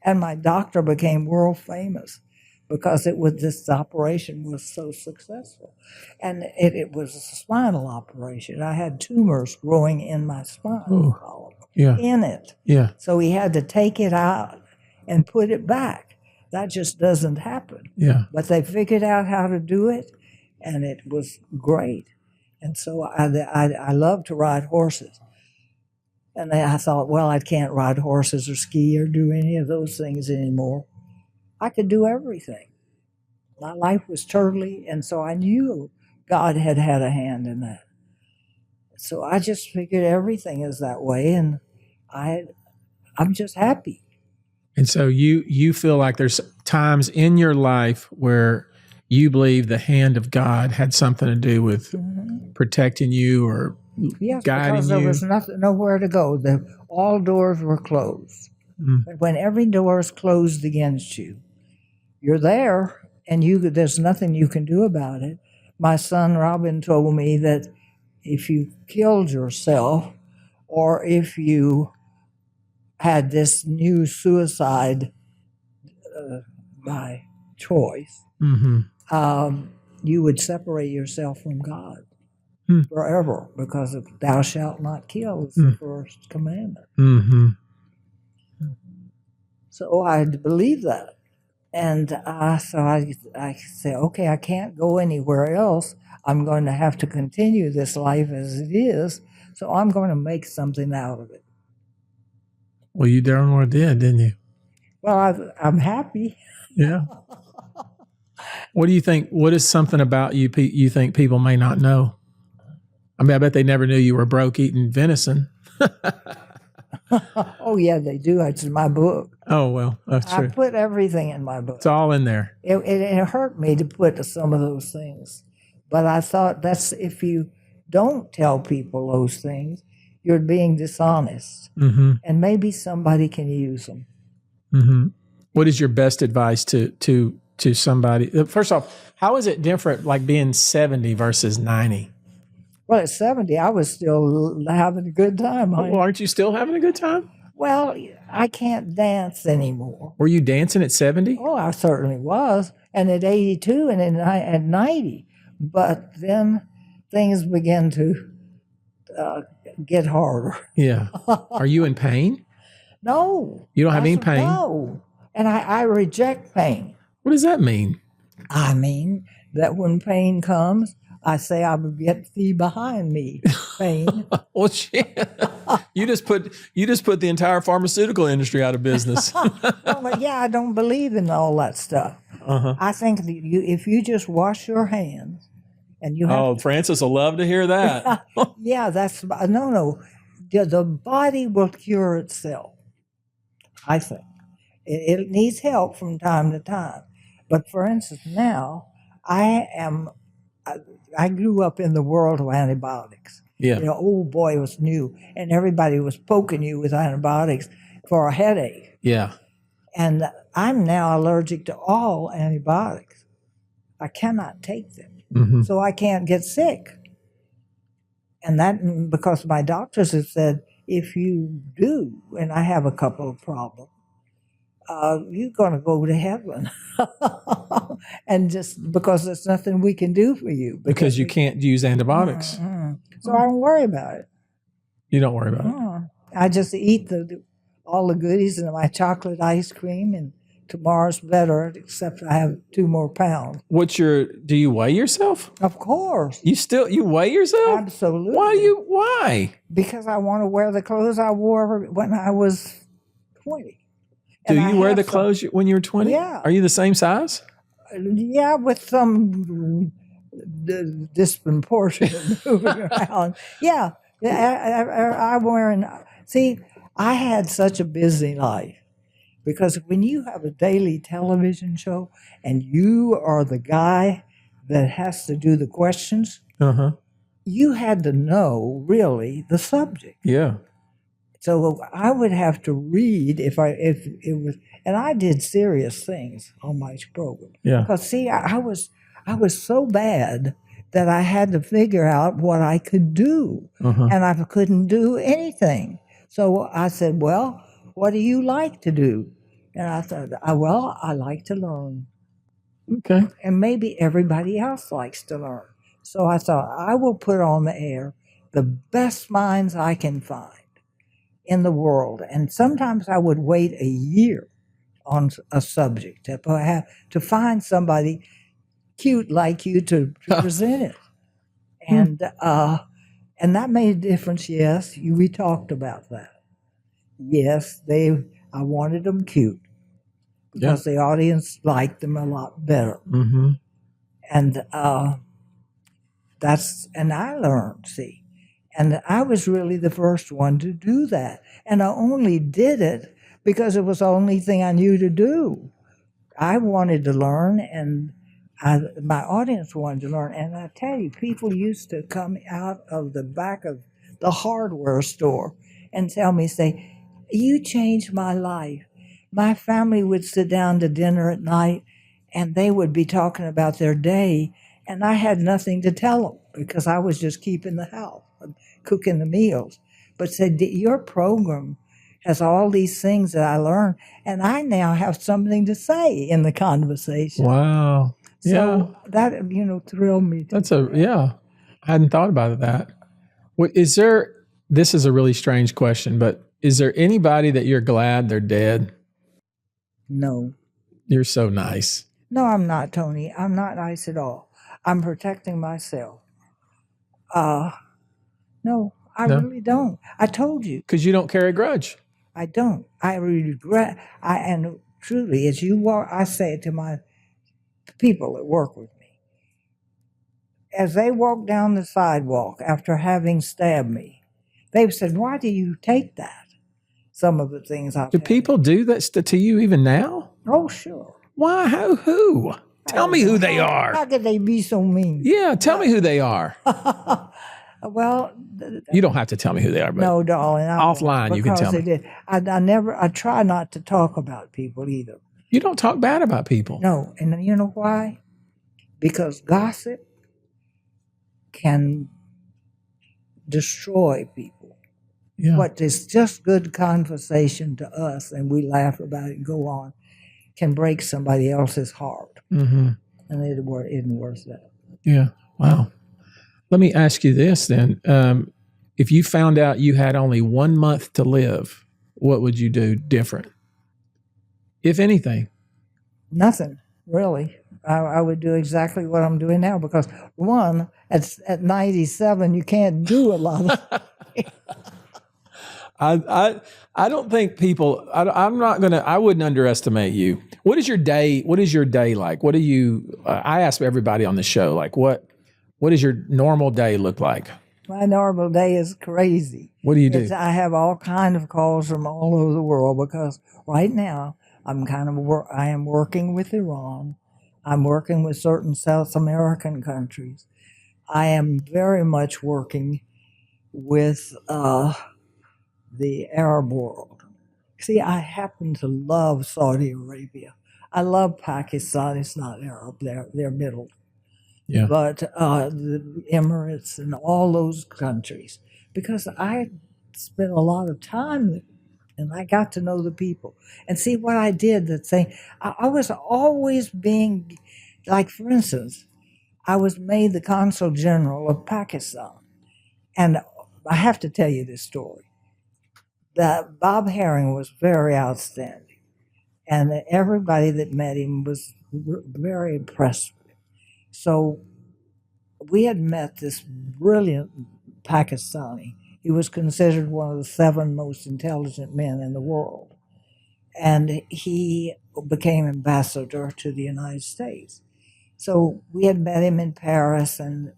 and my doctor became world famous because this operation was so successful. And it was a spinal operation. I had tumors growing in my spinal column, in it. Yeah. So he had to take it out and put it back. That just doesn't happen. Yeah. But they figured out how to do it, and it was great. And so I love to ride horses. And I thought, well, I can't ride horses or ski or do any of those things anymore. I could do everything. My life was totally, and so I knew God had had a hand in that. So I just figured everything is that way, and I'm just happy. And so you feel like there's times in your life where you believe the hand of God had something to do with protecting you or yes, guiding because there you. was nowhere to go. All doors were closed. But when every door is closed against you, you're there, and there's nothing you can do about it. My son Robin told me that if you killed yourself, or if you had this new suicide by choice, you would separate yourself from God forever, because of thou shalt not kill is the first commandment. So I believe that. And so I say, okay, I can't go anywhere else. I'm going to have to continue this life as it is, so I'm going to make something out of it. Well, you darn well did, didn't you? Well, I'm happy. Yeah. What do you think? What is something about you you think people may not know? I mean, I bet they never knew you were broke eating venison. Oh, yeah, they do. It's in my book. Oh, well, that's true. I put everything in my book. It's all in there. It hurt me to put some of those things. But I thought if you don't tell people those things, you're being dishonest. And maybe somebody can use them. What is your best advice to somebody? First off, how is it different, like being 70 versus 90? Well, at 70, I was still having a good time. Well, aren't you still having a good time? Well, I can't dance anymore. Were you dancing at 70? Oh, I certainly was. And at 82 and at 90. But then things began to get harder. Yeah. Are you in pain? No. You don't have any pain? No. And I reject pain. What does that mean? I mean that when pain comes, I say I will get thee behind me, pain. Well, shit. You just put the entire pharmaceutical industry out of business. Well, yeah, I don't believe in all that stuff. I think that if you just wash your hands and you have Francis will love to hear that. yeah, that's no. The body will cure itself. I think it needs help from time to time. But for instance, now I grew up in the world of antibiotics. Yeah. Oh boy, it was new, and everybody was poking you with antibiotics for a headache. Yeah. And I'm now allergic to all antibiotics. I cannot take them, so I can't get sick. And that because my doctors have said, if you do, and I have a couple of problems, you're going to go to heaven. And just because there's nothing we can do for you. Because you can't use antibiotics. So I don't worry about it. You don't worry about it. I just eat all the goodies and my chocolate ice cream, and tomorrow's better, except I have 2 more pounds. Do you weigh yourself? Of course. You weigh yourself? Absolutely. Why? Because I want to wear the clothes I wore when I was 20. Do And I you wear have the some- clothes when you were 20? Yeah. Are you the same size? Yeah, with some disproportionate moving around. Yeah, I'm wearing. See, I had such a busy life because when you have a daily television show and you are the guy that has to do the questions, Uh-huh. you had to know really the subject. Yeah. So I would have to read if it was, and I did serious things on my program. Yeah. Because see, I was so bad that I had to figure out what I could do, and I couldn't do anything. So I said, "Well, what do you like to do?" And I thought, "Well, I like to learn, Okay. and maybe everybody else likes to learn." So I thought, I will put on the air the best minds I can find in the world. And sometimes I would wait a year on a subject to find somebody cute like you to present it. And that made a difference, yes. We talked about that. Yes, I wanted them cute because the audience liked them a lot better. Mm-hmm. And and I learned, see. And I was really the first one to do that. And I only did it because it was the only thing I knew to do. I wanted to learn, and my audience wanted to learn. And I tell you, people used to come out of the back of the hardware store and tell me, say, "You changed my life." My family would sit down to dinner at night, and they would be talking about their day, and I had nothing to tell them because I was just keeping the house, cooking the meals. But said, "Your program has all these things that I learned, and I now have something to say in the conversation." Wow. So that, thrilled me. I hadn't thought about that. This is a really strange question, but is there anybody that you're glad they're dead? No. You're so nice. No, I'm not, Tony. I'm not nice at all. I'm protecting myself. No, I really don't. I told you. Because you don't carry a grudge. I don't. I regret. And truly, as you walk, I say it to my people that work with me. As they walk down the sidewalk after having stabbed me, they've said, "Why do you take that?" Some of the things I've Do had. people do that to you even now? Oh, sure. Why? Who? Tell me who they are. How could they be so mean? Yeah, tell me who they are. Well, You don't have to tell me who they are, but no, darling. offline you can tell me. They did. I try not to talk about people either. You don't talk bad about people. No, and you know why? Because gossip can destroy people. Yeah. What is just good conversation to us, and we laugh about it and go on, can break somebody else's heart. Mm-hmm. And it isn't worth that. Yeah. Wow. Let me ask you this then. If you found out you had only 1 month to live, what would you do different? If anything. Nothing, really. I would do exactly what I'm doing now because, one, at 97, you can't do a lot of I don't think people. I'm not gonna. I wouldn't underestimate you. What is your day? What is your day like? What do you? I ask everybody on the show, like, what does your normal day look like? My normal day is crazy. What do you do? I have all kind of calls from all over the world because right now I am working with Iran. I'm working with certain South American countries. I am very much working with the Arab world. See, I happen to love Saudi Arabia. I love Pakistan. It's not Arab. They're middle. Yeah. But the Emirates and all those countries, because I spent a lot of time there, and I got to know the people. And see what I did, that thing, I was always being, like, for instance, I was made the Consul General of Pakistan. And I have to tell you this story. that Bob Herring was very outstanding, and everybody that met him was very impressed. So we had met this brilliant Pakistani. He was considered one of the 7 most intelligent men in the world, and he became ambassador to the United States. So we had met him in Paris, and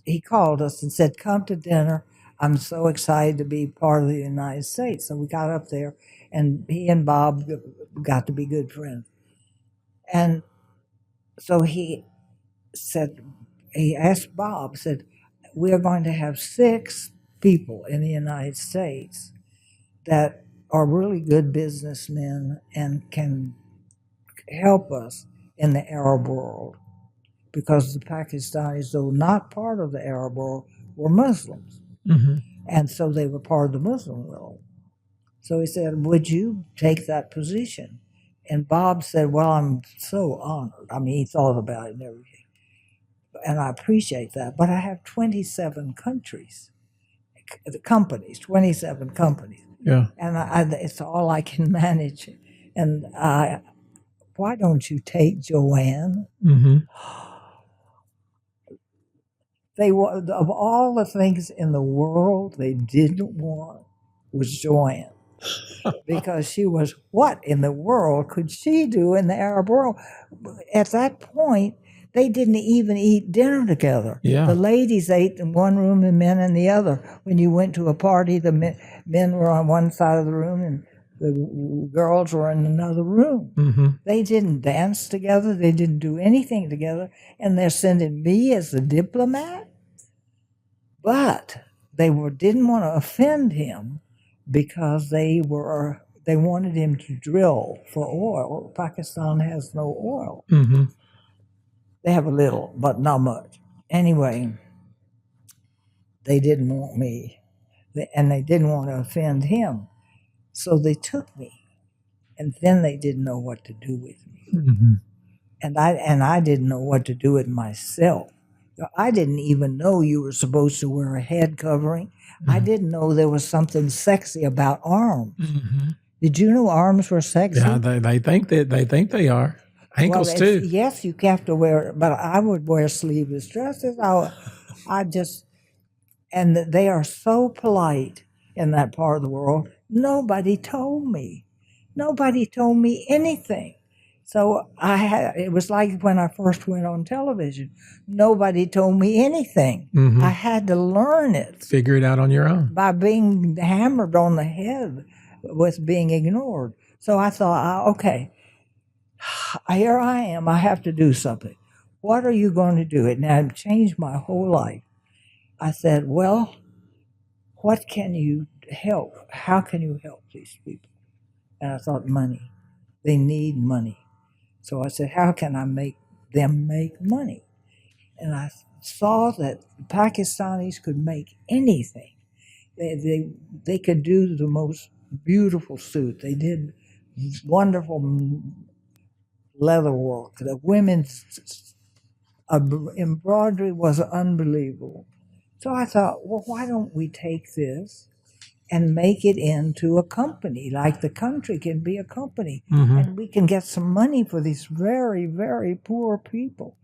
he called us and said, "Come to dinner. I'm so excited to be part of the United States." So we got up there, and he and Bob got to be good friends. And so he asked Bob, said, "We are going to have 6 people in the United States that are really good businessmen and can help us in the Arab world." Because the Pakistanis, though not part of the Arab world, were Muslims. Mm-hmm. And so they were part of the Muslim world. So he said, "Would you take that position?" And Bob said, "Well, I'm so honored." I mean, he thought about it and everything. And I appreciate that. But I have 27 countries, companies, 27 companies. Yeah. And it's all I can manage. And why don't you take Joanne? Mm-hmm. Of all the things in the world they didn't want was Joanne. Because she was, what in the world could she do in the Arab world? At that point, they didn't even eat dinner together. Yeah. The ladies ate in one room, the men in the other. When you went to a party, the men were on one side of the room and the girls were in another room. Mm-hmm. They didn't dance together. They didn't do anything together. And they're sending me as a diplomat? But they didn't want to offend him because they wanted him to drill for oil. Pakistan has no oil. Mm-hmm. They have a little, but not much. Anyway, they didn't want me, and they didn't want to offend him. So they took me, and then they didn't know what to do with me. Mm-hmm. And I didn't know what to do with myself. I didn't even know you were supposed to wear a head covering. Mm-hmm. I didn't know there was something sexy about arms. Mm-hmm. Did you know arms were sexy? Yeah, they think they are. Ankles too. Yes, you have to wear, but I would wear sleeveless dresses. And they are so polite in that part of the world. Nobody told me. Nobody told me anything. So it was like when I first went on television. Nobody told me anything. Mm-hmm. I had to learn it. Figure it out on your own. By being hammered on the head with being ignored. So I thought, okay, here I am. I have to do something. What are you going to do? And I've changed my whole life. I said, well, what can you help? How can you help these people? And I thought, money. They need money. So I said, how can I make them make money? And I saw that the Pakistanis could make anything. They could do the most beautiful suit. They did wonderful leather work. The women's embroidery was unbelievable. So I thought, well, why don't we take this and make it into a company, like the country can be a company, mm-hmm. and we can get some money for these very, very poor people.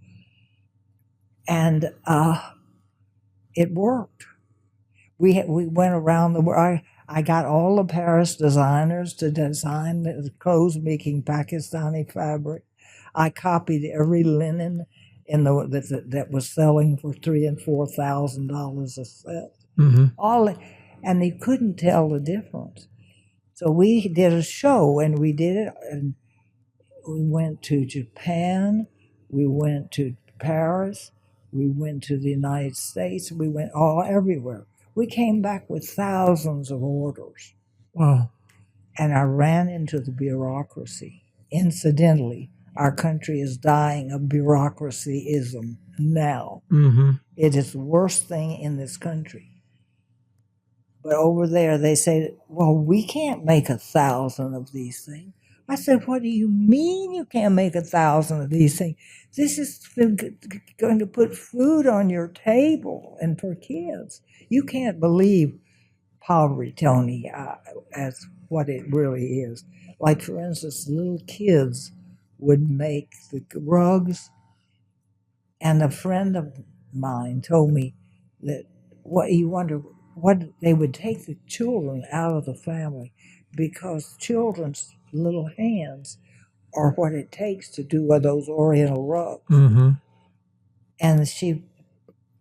And it worked. We went around the world. I got all the Paris designers to design the clothes making Pakistani fabric. I copied every linen that was selling for $3,000 and $4,000 a set. Mm-hmm. And they couldn't tell the difference. So we did a show, and we did it. And we went to Japan. We went to Paris. We went to the United States. We went everywhere. We came back with thousands of orders. Wow. And I ran into the bureaucracy. Incidentally, our country is dying of bureaucracyism now. Mm-hmm. It is the worst thing in this country. But over there, they say, well, we can't make 1,000 of these things. I said, what do you mean you can't make 1,000 of these things? This is going to put food on your table and for kids. You can't believe poverty, Tony, as what it really is. Like, for instance, little kids would make the rugs, and a friend of mine told me that what you wonder what they would take the children out of the family because children's little hands are what it takes to do those Oriental rugs. Mm-hmm. And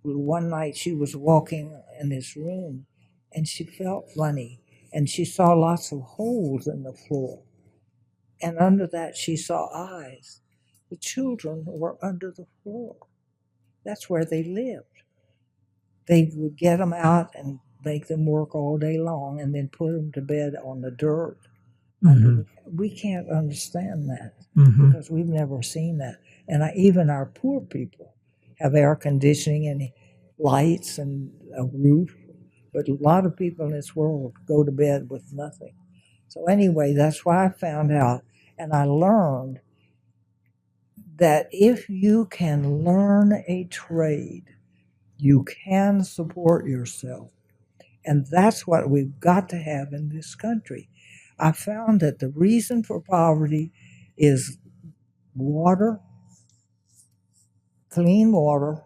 one night she was walking in this room and she felt funny and she saw lots of holes in the floor. And under that she saw eyes. The children were under the floor. That's where they lived. They would get them out and make them work all day long and then put them to bed on the dirt. Mm-hmm. We can't understand that Mm-hmm. because we've never seen that. And even our poor people have air conditioning and lights and a roof, but a lot of people in this world go to bed with nothing. So anyway, that's why I found out, and I learned that if you can learn a trade, you can support yourself. And that's what we've got to have in this country. I found that the reason for poverty is water, clean water,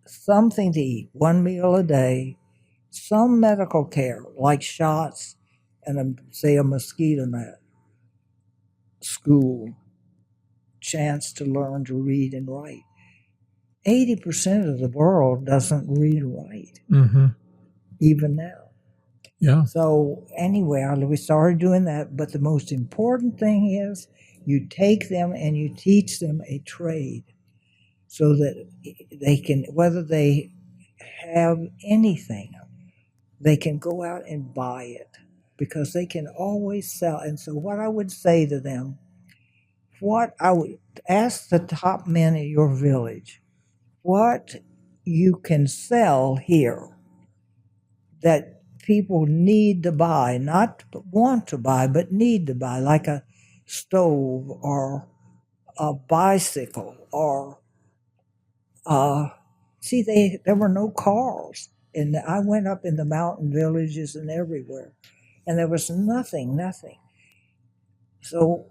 something to eat, 1 meal a day, some medical care like shots and say a mosquito net, school, chance to learn to read and write. 80% of the world doesn't read and write, Mm-hmm. even now. Yeah. So anyway, we started doing that. But the most important thing is you take them and you teach them a trade so that they can, whether they have anything, they can go out and buy it because they can always sell. And so what I would say to them, what I would ask the top men in your village, what you can sell here that people need to buy, not want to buy, but need to buy, like a stove or a bicycle or, there were no cars. And I went up in the mountain villages and everywhere, and there was nothing. So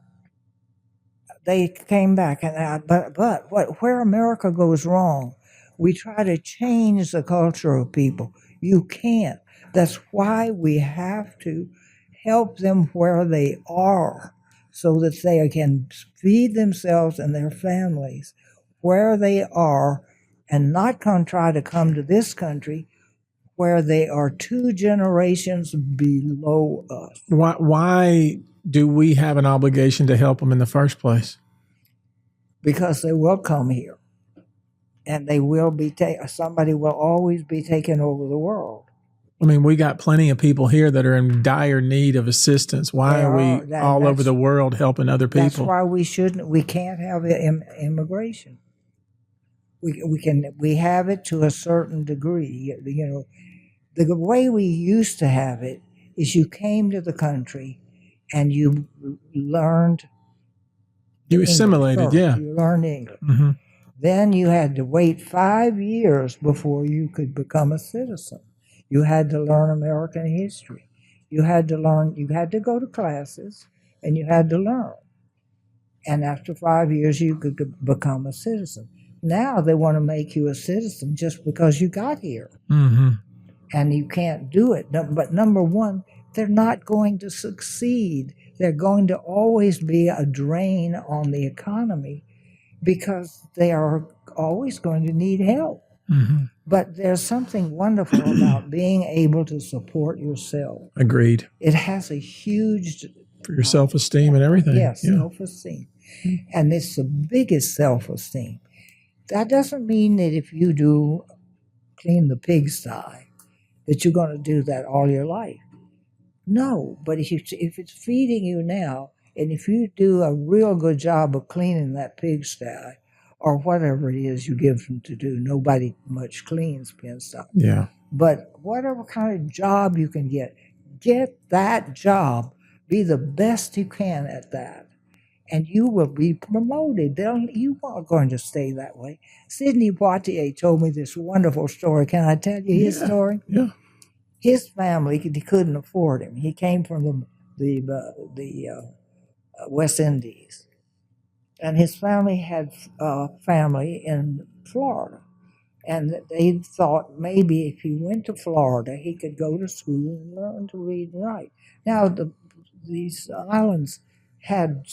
they came back, and where America goes wrong, we try to change the culture of people. You can't. That's why we have to help them where they are so that they can feed themselves and their families where they are and not try to come to this country where they are 2 generations below us. Why do we have an obligation to help them in the first place? Because they will come here. And they will be somebody will always be taking over the world. I mean, we got plenty of people here that are in dire need of assistance. Why are we all over the world helping other people? That's why we can't have immigration. We have it to a certain degree. You know, the way we used to have it is you came to the country and you learned. You assimilated, yeah. You learned English. Mm-hmm. Then you had to wait 5 years before you could become a citizen. You had to learn American history. You had to go to classes, and you had to learn. And after 5 years, you could become a citizen. Now they want to make you a citizen just because you got here. Mm-hmm. And you can't do it. But number one, they're not going to succeed. They're going to always be a drain on the economy because they are always going to need help. Mm-hmm. But there's something wonderful about being able to support yourself. Agreed. It has a huge... For your self-esteem and everything. Yes, yeah. Self-esteem. And it's the biggest self-esteem. That doesn't mean that if you do clean the pigsty, that you're going to do that all your life. No, but if it's feeding you now, and if you do a real good job of cleaning that pigsty, or whatever it is you give them to do, nobody much cleans pigsty. Yeah. But whatever kind of job you can get that job, be the best you can at that, and you will be promoted. You aren't going to stay that way. Sidney Poitier told me this wonderful story. Can I tell you his story? Yeah. his family couldn't afford him. He came from the West Indies, and his family had family in Florida. And they thought maybe if he went to Florida, he could go to school and learn to read and write. Now, these islands had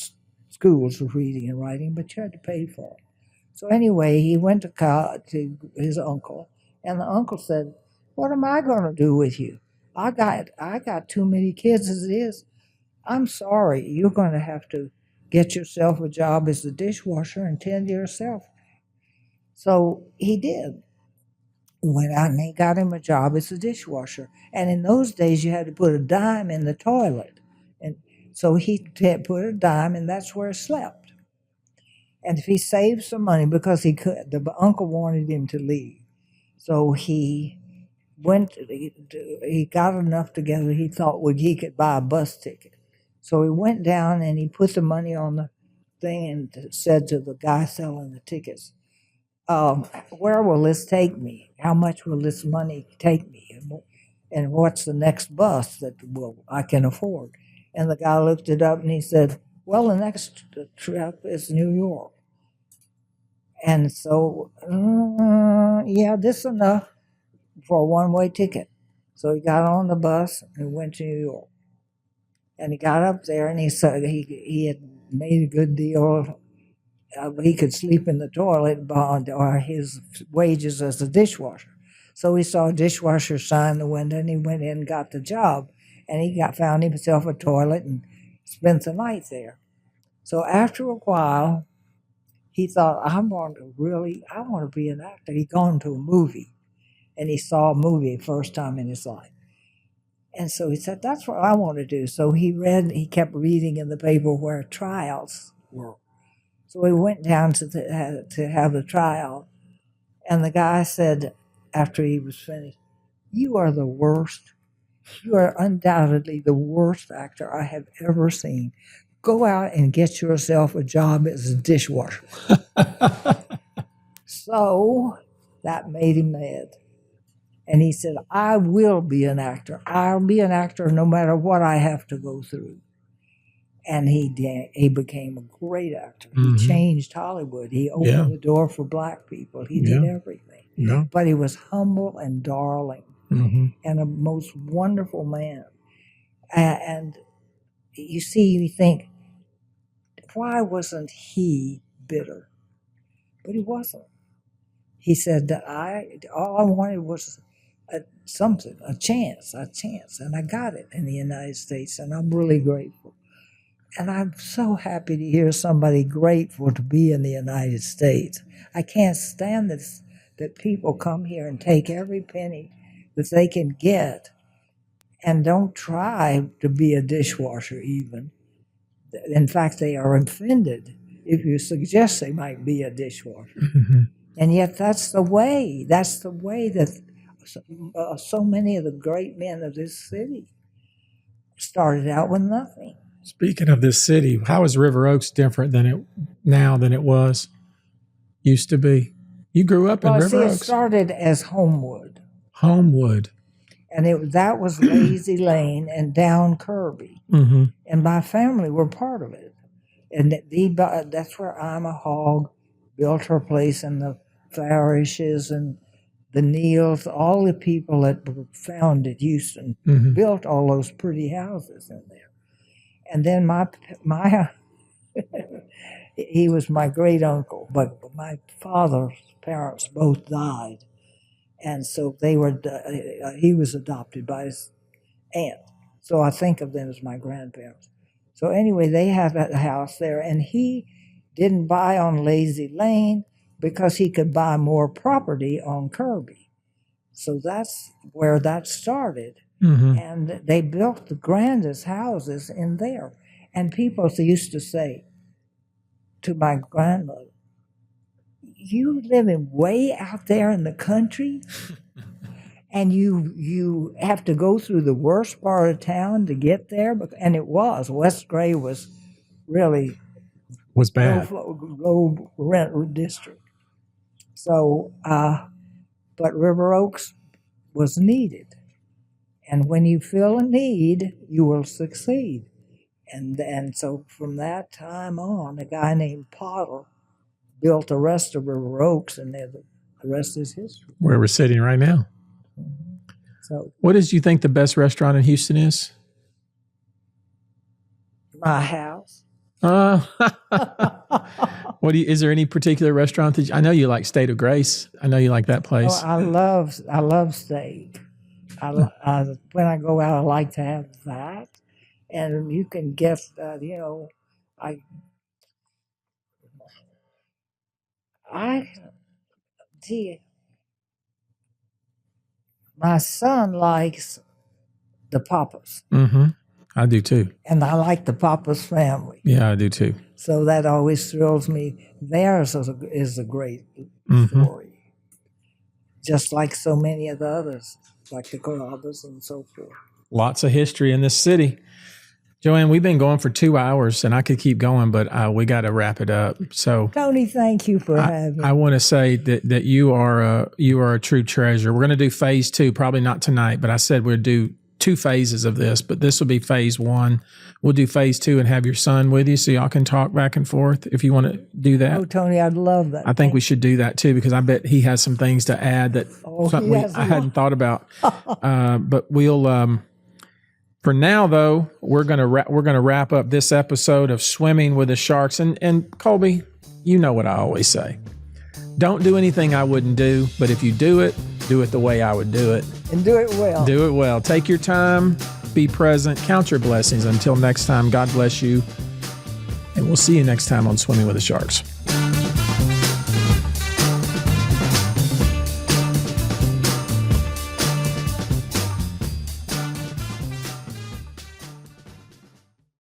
schools of reading and writing, but you had to pay for it. So anyway, he went to his uncle, and the uncle said, "What am I going to do with you? I got too many kids as it is. I'm sorry, you're going to have to get yourself a job as a dishwasher and tend to yourself." So he did. Went out and he got him a job as a dishwasher. And in those days, you had to put a dime in the toilet. And so he put a dime, and that's where he slept. And if he saved some money, because the uncle wanted him to leave. So he got enough together, he thought he could buy a bus ticket. So he went down and he put the money on the thing and said to the guy selling the tickets, "Where will this take me? How much will this money take me? And what's the next bus that I can afford?" And the guy looked it up and he said, "Well, the next trip is New York." And so, yeah, this is enough for a one-way ticket. So he got on the bus and went to New York. And he got up there and he said he had made a good deal. He could sleep in the toilet or his wages as a dishwasher. So he saw a dishwasher sign in the window, and he went in and got the job. And he found himself a toilet and spent the night there. So after a while, he thought, I want to be an actor. He'd gone to a movie, and he saw a movie first time in his life. And so he said, that's what I want to do. So he kept reading in the paper where trials were. So we went down to have the trial, and the guy said, after he was finished, "You are the worst. You are undoubtedly the worst actor I have ever seen. Go out and get yourself a job as a dishwasher." So that made him mad. And he said, "I will be an actor. I'll be an actor no matter what I have to go through." And he became a great actor. He changed Hollywood. He opened the door for black people. He did everything. Yeah. But he was humble and darling and a most wonderful man. And you see, you think, why wasn't he bitter? But he wasn't. He said that all I wanted was a chance, and I got it in the United States, and I'm really grateful. And I'm so happy to hear somebody grateful to be in the United States. I can't stand this, that people come here and take every penny that they can get and don't try to be a dishwasher even. In fact, they are offended if you suggest they might be a dishwasher. And yet that's the way that so many of the great men of this city started out with nothing. Speaking of this city, how is River Oaks different than it was used to be? You grew up in River Oaks. It started as Homewood. Homewood. And that was Lazy Lane and down Kirby. And my family were part of it. And that's where Ima Hogg built her place, and the Farishes and the Neals, all the people that founded Houston built all those pretty houses in there. And then he was my great uncle, but my father's parents both died, and so he was adopted by his aunt. So I think of them as my grandparents. So anyway, they have a house there, and he didn't buy on Lazy Lane because he could buy more property on Kirby. So that's where that started. And they built the grandest houses in there. And people used to say to my grandmother, "You living way out there in the country, and you have to go through the worst part of town to get there." And it was. West Gray was really bad. Low rent district. So, but River Oaks was needed. And when you feel a need, you will succeed. And so from that time on, a guy named Potter built the rest of River Oaks, and the rest is history. Where we're sitting right now. So What did you think the best restaurant in Houston is? my house. Is there any particular restaurant that I know you like? State of Grace. I know you like that place. Oh, I love steak. When I go out, I like to have that, and you can get gee, my son likes the Papas, Mm-hmm. I do too. and I like the Papas family. Yeah, I do too. So that always thrills me. Theirs is a great Mm-hmm. story, just like so many of the others, like the Carabas and so forth. Lots of history in this city. Joanne, we've been going for 2 hours, and I could keep going, but we got to wrap it up. So, Tony, thank you for having me. I want to say that you are a true treasure. We're going to do phase 2, probably not tonight, but I said we'd do 2 phases of this, but this will be phase 1. We'll do phase 2 and have your son with you so y'all can talk back and forth if you want to do that. Oh, Tony, I'd love that. I think we should do that too, because I bet he has some things to add that something he has I hadn't thought about. But we'll. For now, though, we're gonna wrap up this episode of Swimming with the Sharks. And Colby, you know what I always say: don't do anything I wouldn't do, but if you do it the way I would do it. And do it well. Do it well. Take your time. Be present. Count your blessings. Until next time, God bless you, and we'll see you next time on Swimming with the Sharks.